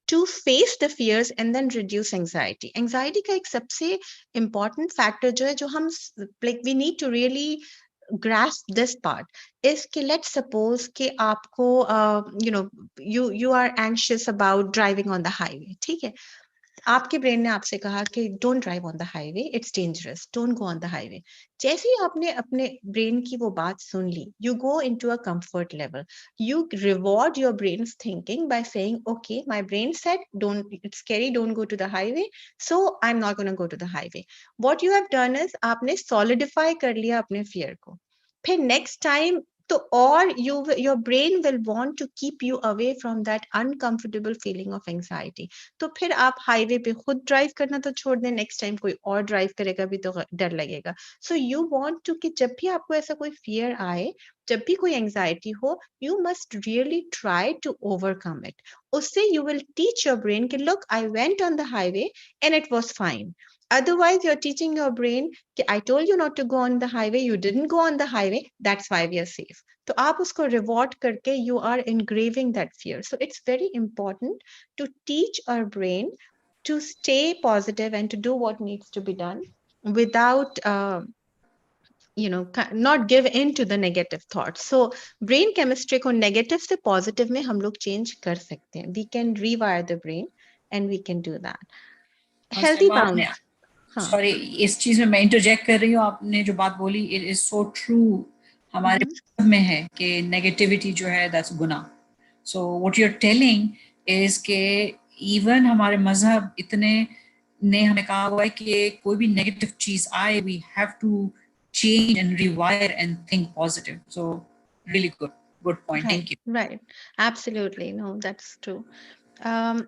to face the fears and then reduce anxiety. Anxiety का एक सबसे important factor जो है, जो हम like we need to really grasp this part is कि let's suppose कि आपको you are anxious about driving on the highway, ठीक है? आपके ब्रेन ने आपसे कहा कि don't drive on the highway, it's dangerous, don't go on the highway. जैसे ही आपने अपने ब्रेन की वो बात सुन ली, you go into a comfort level, you reward your brain's thinking by saying, okay, my brain said don't, it's scary, don't go to the highway, so I'm not going to go to the highway. What you have done is आपने solidify कर लिया अपने fear को। फिर next time तो और your brain will want to keep you away from that uncomfortable feeling of anxiety. तो फिर आप हाईवे पे खुद ड्राइव करना तो छोड़ दें, नेक्स्ट टाइम कोई और ड्राइव करेगा भी तो डर लगेगा। सो यू वांट टू कि जब भी आपको ऐसा कोई फियर आए, जब भी कोई एंजाइटी हो, you must really try to overcome it. उससे you will teach your brain कि look, I went on the highway and it was fine. Otherwise, you're teaching your brain कि I told you not to go on the highway, you didn't go on the highway, that's why we are safe. तो आप उसको reward करके you are engraving that fear. So it's very important to teach our brain to stay positive and to do what needs to be done without not give in to the negative thoughts. So brain chemistry को negative से positive में हम लोग change कर सकते हैं. We can rewire the brain and we can do that. Healthy boundaries. हाँ. Sorry, इस चीज में मैं इंटरजेक्ट कर रही हूँ. आपने जो बात बोली इट इज सो ट्रू. हमारे में है कि नेगेटिविटी जो है दैट्स गुनाह. So what you are telling is के इवन हमारे मजहब इतने ने हमें कहा हुआ है कि कोई भी नेगेटिव चीज आए we have to change and rewire and think positive. So really good point. Thank you. Right. Absolutely. No, that's true. Um,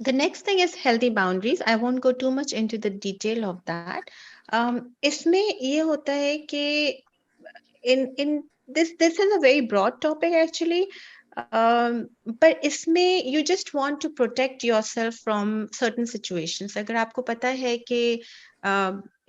the next thing is healthy boundaries. I won't go too much into the detail of that. इसमें ये होता है कि in this is a very broad topic actually. But इसमें you just want to protect yourself from certain situations. अगर आपको पता है कि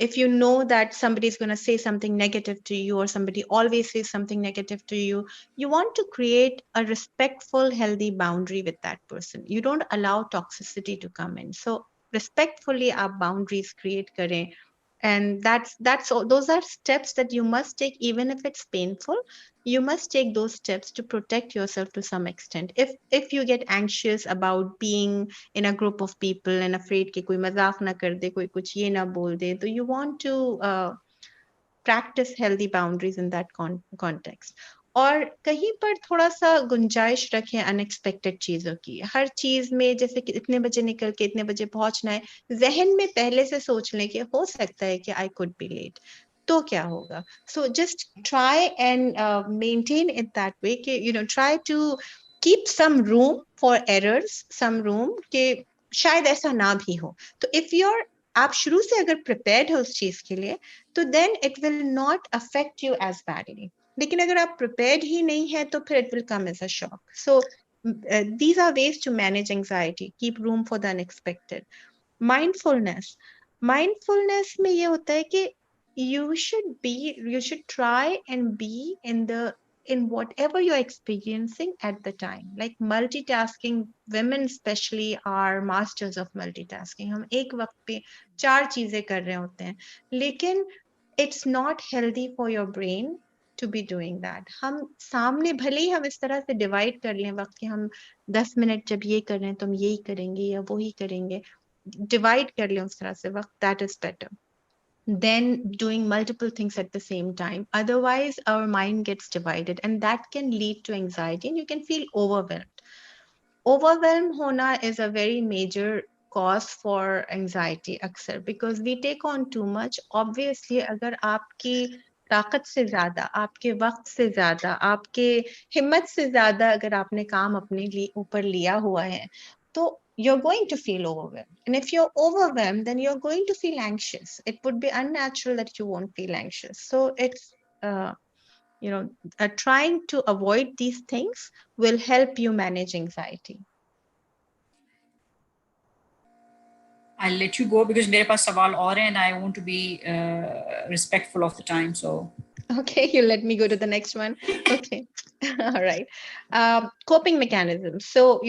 if you know that somebody is going to say something negative to you or somebody always says something negative to you, you want to create a respectful, healthy boundary with that person. You don't allow toxicity to come in. So respectfully our boundaries create करें. And that's all. Those are steps that you must take, even if it's painful. You must take those steps to protect yourself to some extent. If you get anxious about being in a group of people and afraid कि कोई मजाक ना कर दे, कोई कुछ ये ना बोल दे, तो you want to practice healthy boundaries in that context. और कहीं पर थोड़ा सा गुंजाइश रखें अनएक्सपेक्टेड चीजों की. हर चीज में जैसे कि इतने बजे निकल के इतने बजे पहुंचना है, जहन में पहले से सोच लें कि हो सकता है कि आई कुड बी लेट, तो क्या होगा. So just try and maintain it that way कि try to keep some room for errors, some room कि शायद ऐसा ना भी हो. तो इफ यूर आप शुरू से अगर प्रिपेयर्ड हो उस चीज के लिए, तो then it will not affect you as badly. लेकिन अगर आप प्रिपेयर्ड ही नहीं है तो फिर it will come as a shock. So these are ways to manage anxiety. Keep room for the unexpected. Mindfulness में ये होता है कि you should try and be in whatever you're experiencing at the time. Like multitasking, women especially are masters of multitasking. हम एक वक्त पे 4 चीजें कर रहे होते हैं, लेकिन it's not healthy for your brain to be doing that. हम सामने भले ही हम इस तरह से डिवाइड कर लें वक्त कि हम 10 मिनट जब ये कर रहे हैं तो हम यही करेंगे या वो ही करेंगे, डिवाइड कर लें उस तरह से वक्त, that is better than doing multiple things at the same time. Otherwise our mind gets divided and that can lead to anxiety and you can feel overwhelmed. Overwhelmed hona is a very major cause for anxiety अक्सर, because we take on too much. Obviously अगर आपकी ताकत से ज्यादा, आपके वक्त से ज्यादा, आपके हिम्मत से ज्यादा अगर आपने काम अपने लिए ऊपर लिया हुआ है, तो you're going to feel overwhelmed. And if you're overwhelmed, then you're going to feel anxious. It would be unnatural that you won't feel anxious. So it's trying to avoid these things will help you manage anxiety. I'll let you go because मेरे पास सवाल और हैं and I want to be respectful of the time. So okay, you let me go to the next one. Okay. All right. Coping mechanisms. So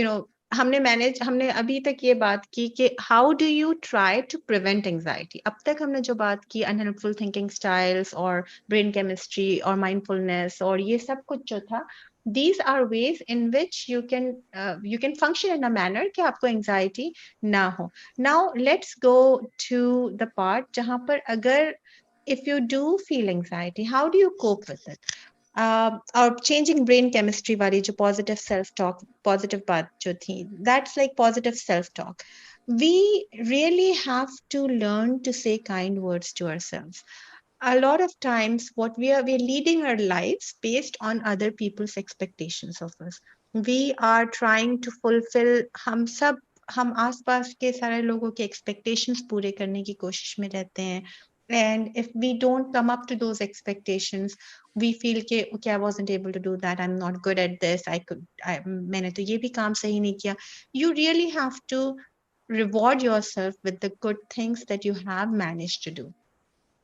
हमने अभी तक ये बात की कि how do you try to prevent anxiety. अब तक हमने जो बात की unhelpful thinking styles और brain chemistry और mindfulness और ये सब कुछ जो था, these are ways in which you can function in a manner कि आपको anxiety ना हो. Now let's go to the part जहाँ पर अगर if you do feel anxiety, how do you cope with it? Or changing brain chemistry वाली जो positive self-talk, positive बात जो थी, that's like positive self-talk. We really have to learn to say kind words to ourselves. A lot of times we're leading our lives based on other people's expectations of us. We are trying to fulfill हम आसपास के सारे लोगों के expectations पूरे करने की कोशिश में रहते हैं. And if we don't come up to those expectations, we feel कि okay, I wasn't able to do that, I'm not good at this, मैंने तो ये भी काम सही नहीं किया. You really have to reward yourself with the good things that you have managed to do.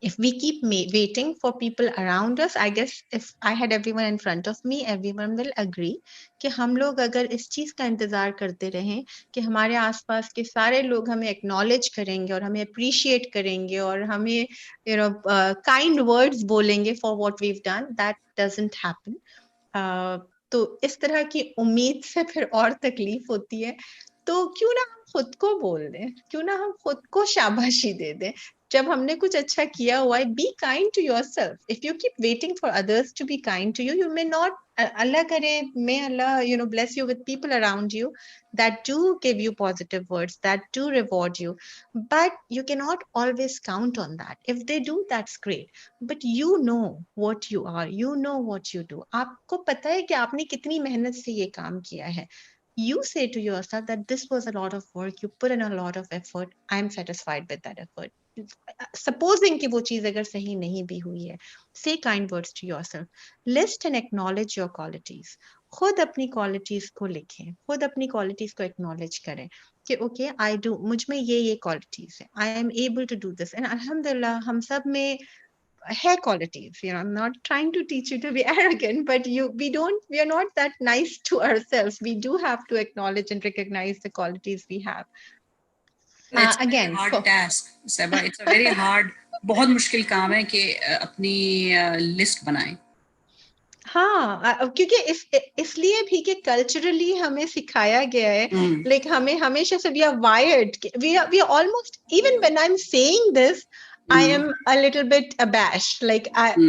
If we keep waiting for people around us, I guess if I had everyone in front of me, everyone will agree कि हम लोग अगर इस चीज का इंतजार करते रहें कि हमारे आसपास के सारे लोग हमें एक्नॉलेज करेंगे और हमें अप्रिशिएट करेंगे और हमें काइंड वर्ड्स बोलेंगे for what we've done, that doesn't happen. तो इस तरह की उम्मीद से फिर और तकलीफ होती है। तो क्यों ना हम खुद को बोल दें, क्यों ना हम खुद को शाबाशी दे दें जब हमने कुछ अच्छा किया हुआ है। Be kind to yourself. If you keep waiting for others to be kind to you, you may not, Allah करे, may Allah bless you with people around you that do give you positive words, that do reward you, but you cannot always count on that. If they do, that's great, but you know what you are, you know what you do. आपको पता है कि आपने कितनी मेहनत से ये काम किया है. You say to yourself that this was a lot of work, you put in a lot of effort, I'm satisfied with that effort. Supposing कि वो चीज अगर सही नहीं भी हुई है, say kind words to yourself. List and acknowledge your qualities. खुद अपनी qualities को लिखें, खुद अपनी qualities को acknowledge करें कि okay, I do, मुझ में ये qualities है, I am able to do this, and alhamdulillah हम सब में hair qualities. I'm not trying to teach you to be arrogant, but we are not that nice to ourselves. We do have to acknowledge and recognize the qualities we have. It's a very Again, hard task, Seba. It's a very hard, बहुत मुश्किल काम है कि अपनी list बनाएं. हाँ, क्योंकि इसलिए भी कि कल्चरली हमें सिखाया गया है, लाइक हमें हमेशा से we are wired, we are almost, even when I am saying this I am a little bit abashed, like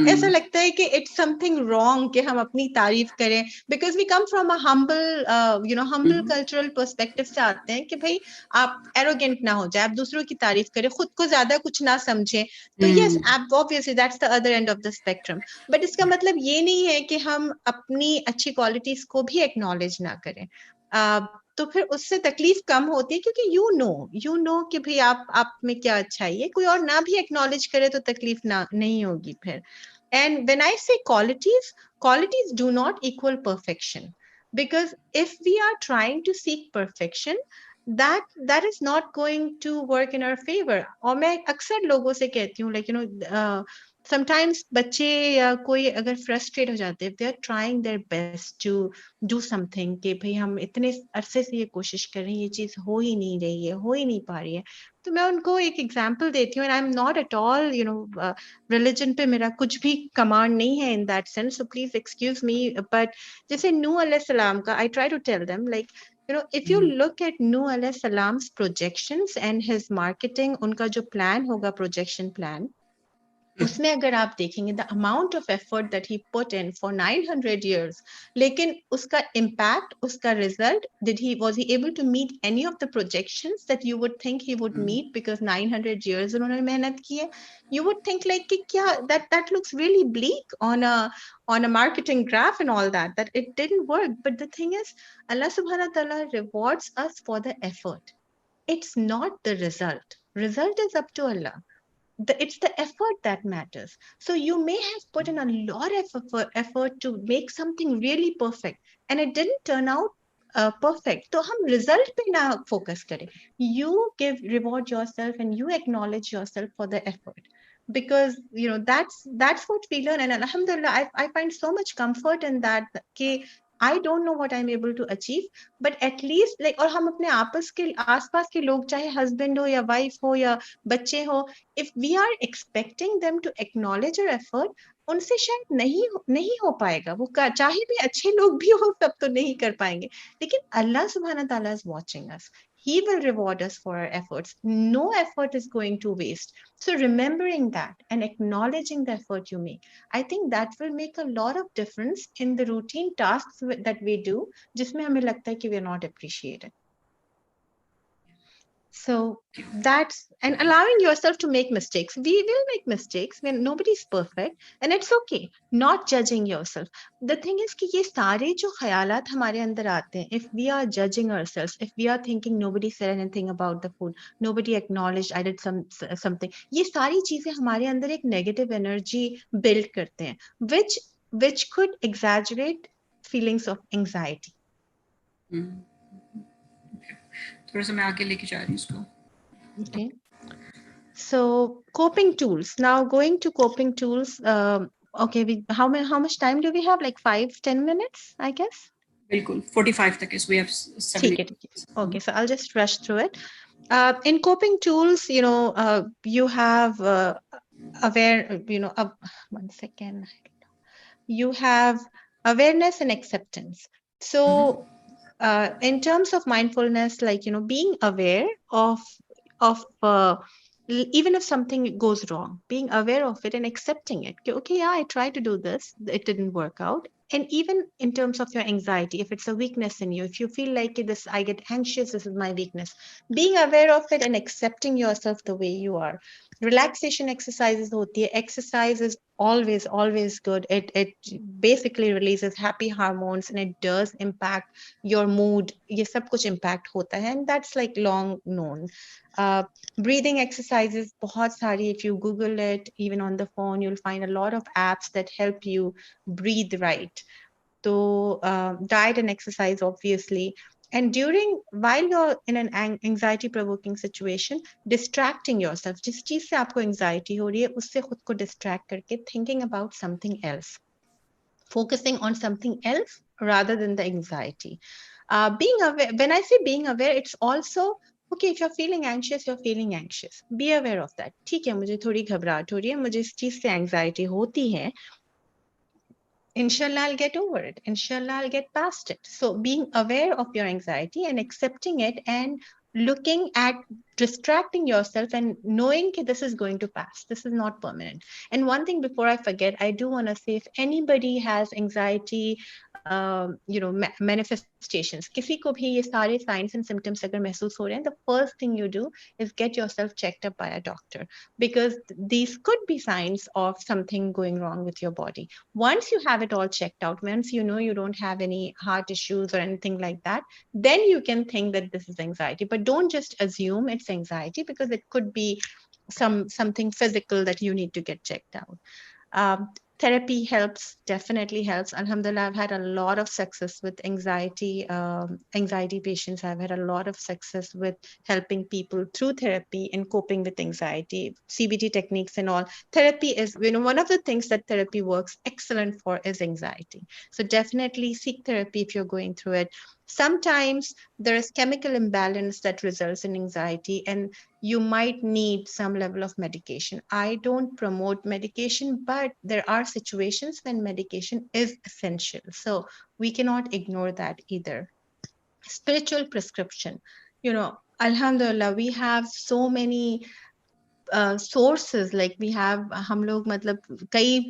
ऐसा लगता है कि इट्स समथिंग रॉन्ग कि हम अपनी तारीफ करें, because we come from a humble cultural perspective से आते हैं कि भाई आप एरोगेंट ना हो जाए, आप दूसरों की तारीफ करें, खुद को ज्यादा कुछ ना समझें. तो yes, obviously that's the other end of the spectrum, but इसका मतलब ये नहीं है कि हम अपनी अच्छी क्वालिटीज को भी एक्नॉलेज ना करें. तो फिर उससे तकलीफ कम होती है, क्योंकि यू नो कि भाई आप में क्या अच्छाई है, कोई और ना भी एक्नॉलेज करे तो तकलीफ ना नहीं होगी फिर. एंड व्हेन आई से qualities do not equal perfection, because if we are trying to seek perfection, that is not going to work in our favor. और मैं अक्सर लोगों से कहती हूँ, like sometimes बच्चे या कोई अगर फ्रस्ट्रेट हो जाते हैं, they are trying their best to do something कि भाई हम इतने अरसे से ये कोशिश कर रहे हैं, ये चीज हो ही नहीं रही है, हो ही नहीं पा रही है. तो मैं उनको एक एग्जांपल देती हूँ, and I am not at all religion पे मेरा कुछ भी कमांड नहीं है in that sense, so please excuse me, but जैसे नूह अलैहि सलाम का, I try to tell them, like if you look at Nuh alayhi salam's projections and his marketing, उनका जो plan होगा, projection plan, उसमें अगर आप देखेंगे the amount of effort that he put in for 900 years, लेकिन उसका impact, उसका result, was he able to meet any of the projections that you would think he would meet, because 900 years उन्होंने मेहनत की है. You would think like कि क्या that looks really bleak on a marketing graph and all that it didn't work. But the thing is, Allah subhanahu wa ta'ala rewards us for the effort. It's not the result is up to Allah. It's the effort that matters. So you may have put in a lot of effort to make something really perfect, and it didn't turn out perfect. So हम result पे ना focus करें. You reward yourself and you acknowledge yourself for the effort, because that's what we learn. And alhamdulillah, I find so much comfort in that. कि I don't know what I'm able to achieve, but at least like, और हम अपने आसपास के लोग, चाहे husband हो या wife हो या बच्चे हो, if we are expecting them to acknowledge our effort, उनसे शायद नहीं हो पाएगा. वो चाहे भी अच्छे लोग भी हो, सब तो नहीं कर पाएंगे. लेकिन अल्लाह सुब्हाना ताला is watching us. He will reward us for our efforts. No effort is going to waste. So remembering that and acknowledging the effort you make, I think that will make a lot of difference in the routine tasks that we do, जिसमें हमें लगता है कि we are not appreciated. So that's, and allowing yourself to make mistakes. We will make mistakes when nobody's perfect, and it's okay. Not judging yourself. The thing is कि ये सारे जो ख्यालात हमारे अंदर आते हैं, if we are judging ourselves, if we are thinking nobody said anything about the food, nobody acknowledged I did something, ये सारी चीजें हमारे अंदर एक negative energy build करते हैं, which could exaggerate feelings of anxiety. थोड़ा सा मैं आगे लेके जा रही हूँ इसको. Okay. So coping tools. Now going to coping tools. Okay, how much time do we have? Like 5-10 minutes, I guess. बिल्कुल 45 तक is we have 70. ठीक है. Okay, so I'll just rush through it. In coping tools, you have aware. One second. You have awareness and acceptance. So in terms of mindfulness, like being aware of even if something goes wrong, being aware of it and accepting it. Okay, yeah, I tried to do this, it didn't work out. And even in terms of your anxiety, if it's a weakness in you, if you feel like this, I get anxious, this is my weakness, being aware of it and accepting yourself the way you are. Relaxation exercises hoti hai. Exercise is always good. It basically releases happy hormones and it does impact your mood. ये सब कुछ impact होता है, and that's like long known. Breathing exercises बहुत सारी, if you Google it, even on the phone, you'll find a lot of apps that help you breathe right. So diet and exercise, obviously. And while you're in an anxiety provoking situation, distracting yourself, जिस चीज से आपको anxiety हो रही है, उससे खुद को distract करके thinking about something else, focusing on something else rather than the anxiety. Being aware, when I say being aware, it's also, okay, if you're feeling anxious, you're feeling anxious. Be aware of that. ठीक है, मुझे थोड़ी घबराहट हो रही है, मुझे इस चीज से anxiety होती है. Inshallah, I'll get over it. Inshallah, I'll get past it. So being aware of your anxiety and accepting it and looking at distracting yourself and knowing that this is going to pass. This is not permanent. And one thing before I forget, I do want to say, if anybody has anxiety, manifestations, किसी को भी ये सारे signs and symptoms अगर महसूस हो रहे हैं, the first thing you do is get yourself checked up by a doctor, because these could be signs of something going wrong with your body. Once you have it all checked out, once you know you don't have any heart issues or anything like that, then you can think that this is anxiety. But don't just assume it's anxiety, because it could be something physical that you need to get checked out. Therapy helps, definitely helps. Alhamdulillah, I've had a lot of success with anxiety patients. I've had a lot of success with helping people through therapy and coping with anxiety, CBT techniques and all. Therapy is, one of the things that therapy works excellent for is anxiety. So definitely seek therapy if you're going through it. Sometimes there is chemical imbalance that results in anxiety, and you might need some level of medication. I don't promote medication, but there are situations when medication is essential. So we cannot ignore that either. Spiritual prescription. Alhamdulillah, we have so many sources. Like we have, हम लोग मतलब कई,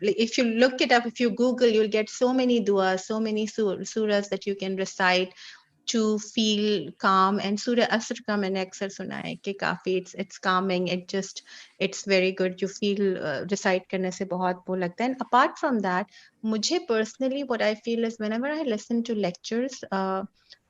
if you look it up, if you Google, you'll get so many duas, so many surahs that you can recite to feel calm. And Surah Asr ka maine aksar suna hai ki kafi it's calming. It's very good. You feel recite karne se bahut wo lagta hai. And apart from that, mujhe personally, what I feel is whenever I listen to lectures,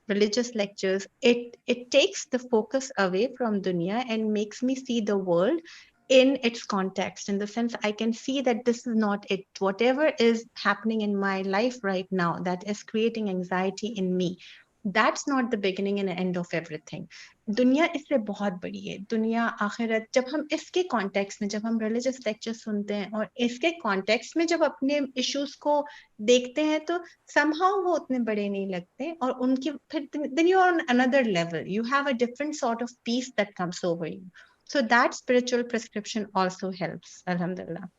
religious lectures, it takes the focus away from dunya and makes me see the world in its context, in the sense I can see that this is not it. Whatever is happening in my life right now that is creating anxiety in me, that's not the beginning and end of everything. दुनिया इससे बहुत बड़ी है. दुनिया आखिरत, जब हम इसके कॉन्टेक्स्ट में, जब हम रिलीजियस लेक्चर सुनते हैं और इसके कॉन्टेक्स्ट में जब अपने इश्यूज को देखते हैं, तो somehow वो उतने बड़े नहीं लगते, और उनकी फिर then you are on another level. You have a different sort of peace that comes over you. So that spiritual prescription also helps, alhamdulillah.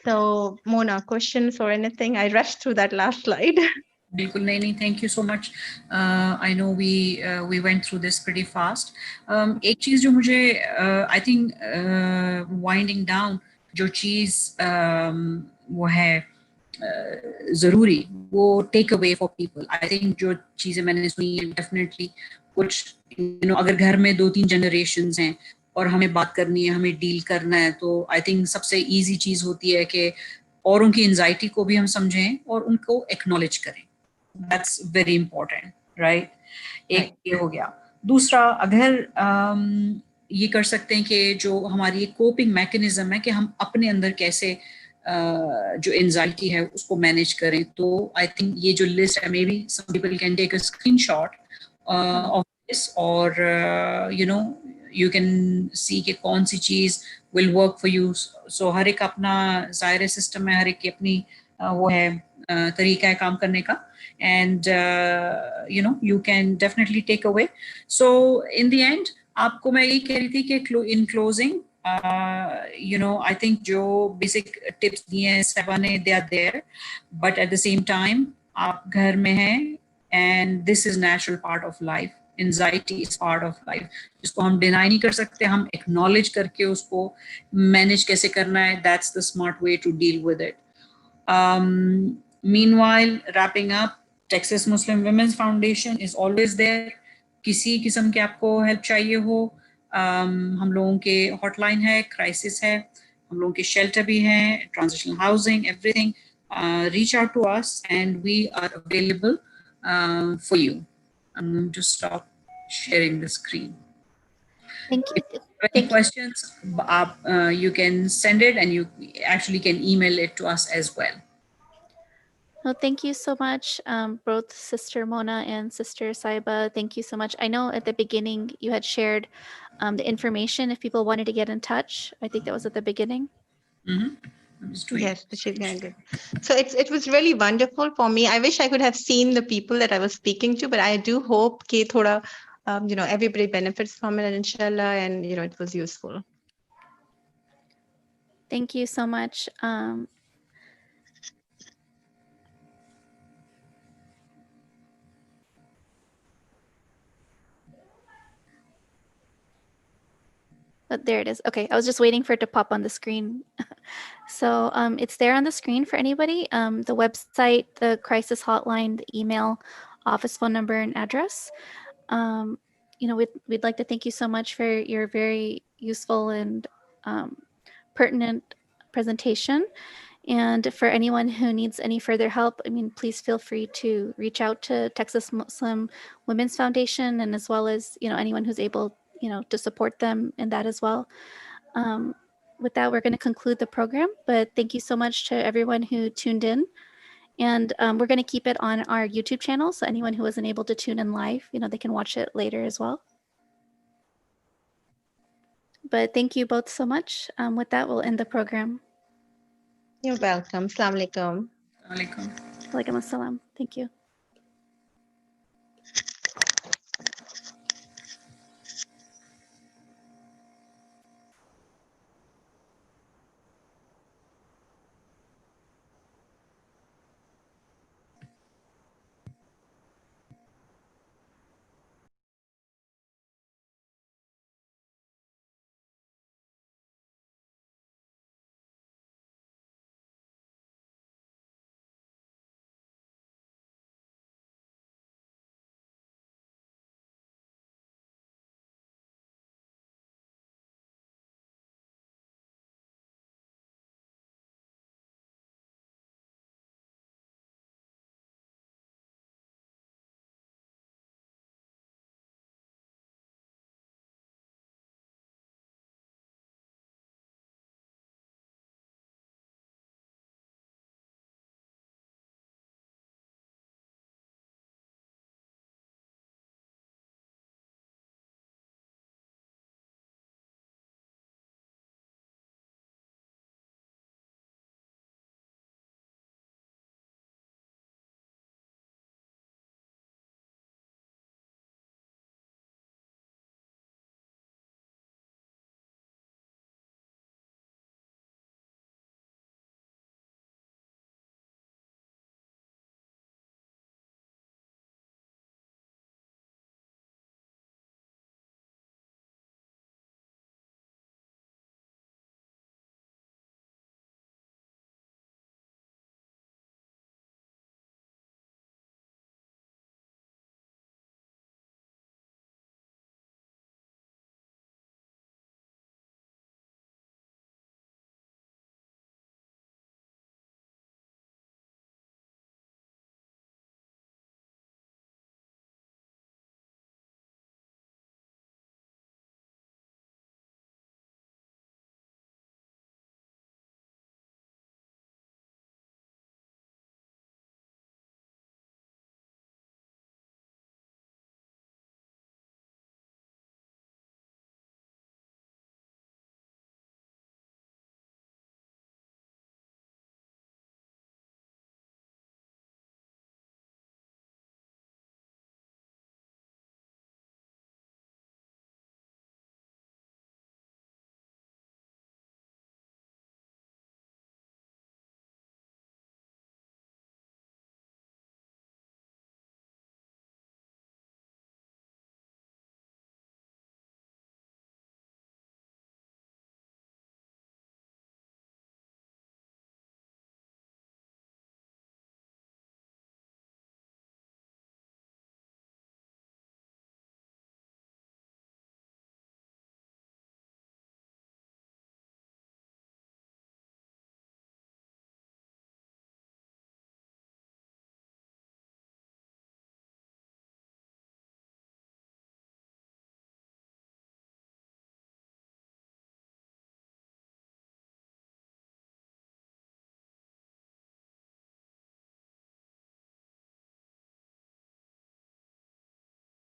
So Mona, questions or anything? I rushed through that last slide. बिल्कुल नहीं, thank you so much. I know we went through this pretty fast. एक चीज़ जो मुझे I think winding down जो चीज़ वो है ज़रूरी, वो take away for people. I think जो चीज़ें मैंने सुनी है definitely कुछ अगर घर में 2-3 generations हैं और हमें बात करनी है, हमें डील करना है, तो I think सबसे easy चीज़ होती है कि औरों की एंजाइटी को भी हम समझें और उनको एक्नॉलेज करें. That's very important, right? एक ये हो गया. दूसरा, अगर ये कर सकते हैं कि जो हमारी कोपिंग मैकेनिज्म है कि हम अपने अंदर कैसे जो एंजाइटी है उसको मैनेज करें, तो आई थिंक ये जो लिस्ट है, maybe some people can take a screenshot of this, or you can see कि कौन सी चीज will work for you. So हर एक अपना ज़ाहिर सिस्टम है, हर एक की अपनी वो है तरीका है काम करने का, and you can definitely take away. So in the end आपको मैं यही कह रही थी कि in closing, I think जो basic tips दिए हैं सेवा ने, they are there, but at the same time आप घर में हैं, and this is natural part of life. Anxiety is part of life, जिसको हम डिनाई नहीं कर सकते, हम एक्नॉलेज करके उसको मैनेज कैसे करना है, that's the smart way to deal with it. Meanwhile, wrapping up, Texas Muslim Women's Foundation is always there. किसी किस्म के आपको हेल्प चाहिए हो, हम लोगों के हॉटलाइन है, क्राइसिस है, हम लोगों के शेल्टर भी हैं, transitional housing, everything. Reach out to us and we are available for you. I'm going to stop sharing the screen. Thank you. If you have any questions, you can send it, and you actually can email it to us as well. Well, thank you so much, both Sister Mona and Sister Saiba. Thank you so much. I know at the beginning you had shared the information if people wanted to get in touch. I think that was at the beginning. Yes, she's going to. So it was really wonderful for me. I wish I could have seen the people that I was speaking to, but I do hope कि थोड़ा everybody benefits from it, inshallah, and it was useful. Thank you so much. But there it is. Okay, I was just waiting for it to pop on the screen. So it's there on the screen for anybody. The website, the crisis hotline, the email, office phone number, and address. We'd like to thank you so much for your very useful and pertinent presentation. And for anyone who needs any further help, please feel free to reach out to Texas Muslim Women's Foundation, and as well as, anyone who's able, to support them in that as well. With that, we're going to conclude the program, but thank you so much to everyone who tuned in. And we're going to keep it on our YouTube channel, so anyone who wasn't able to tune in live, they can watch it later as well. But thank you both so much. With that, we'll end the program. You're welcome. Assalamu alaikum. Alaikum. Walaikum assalam. Thank you.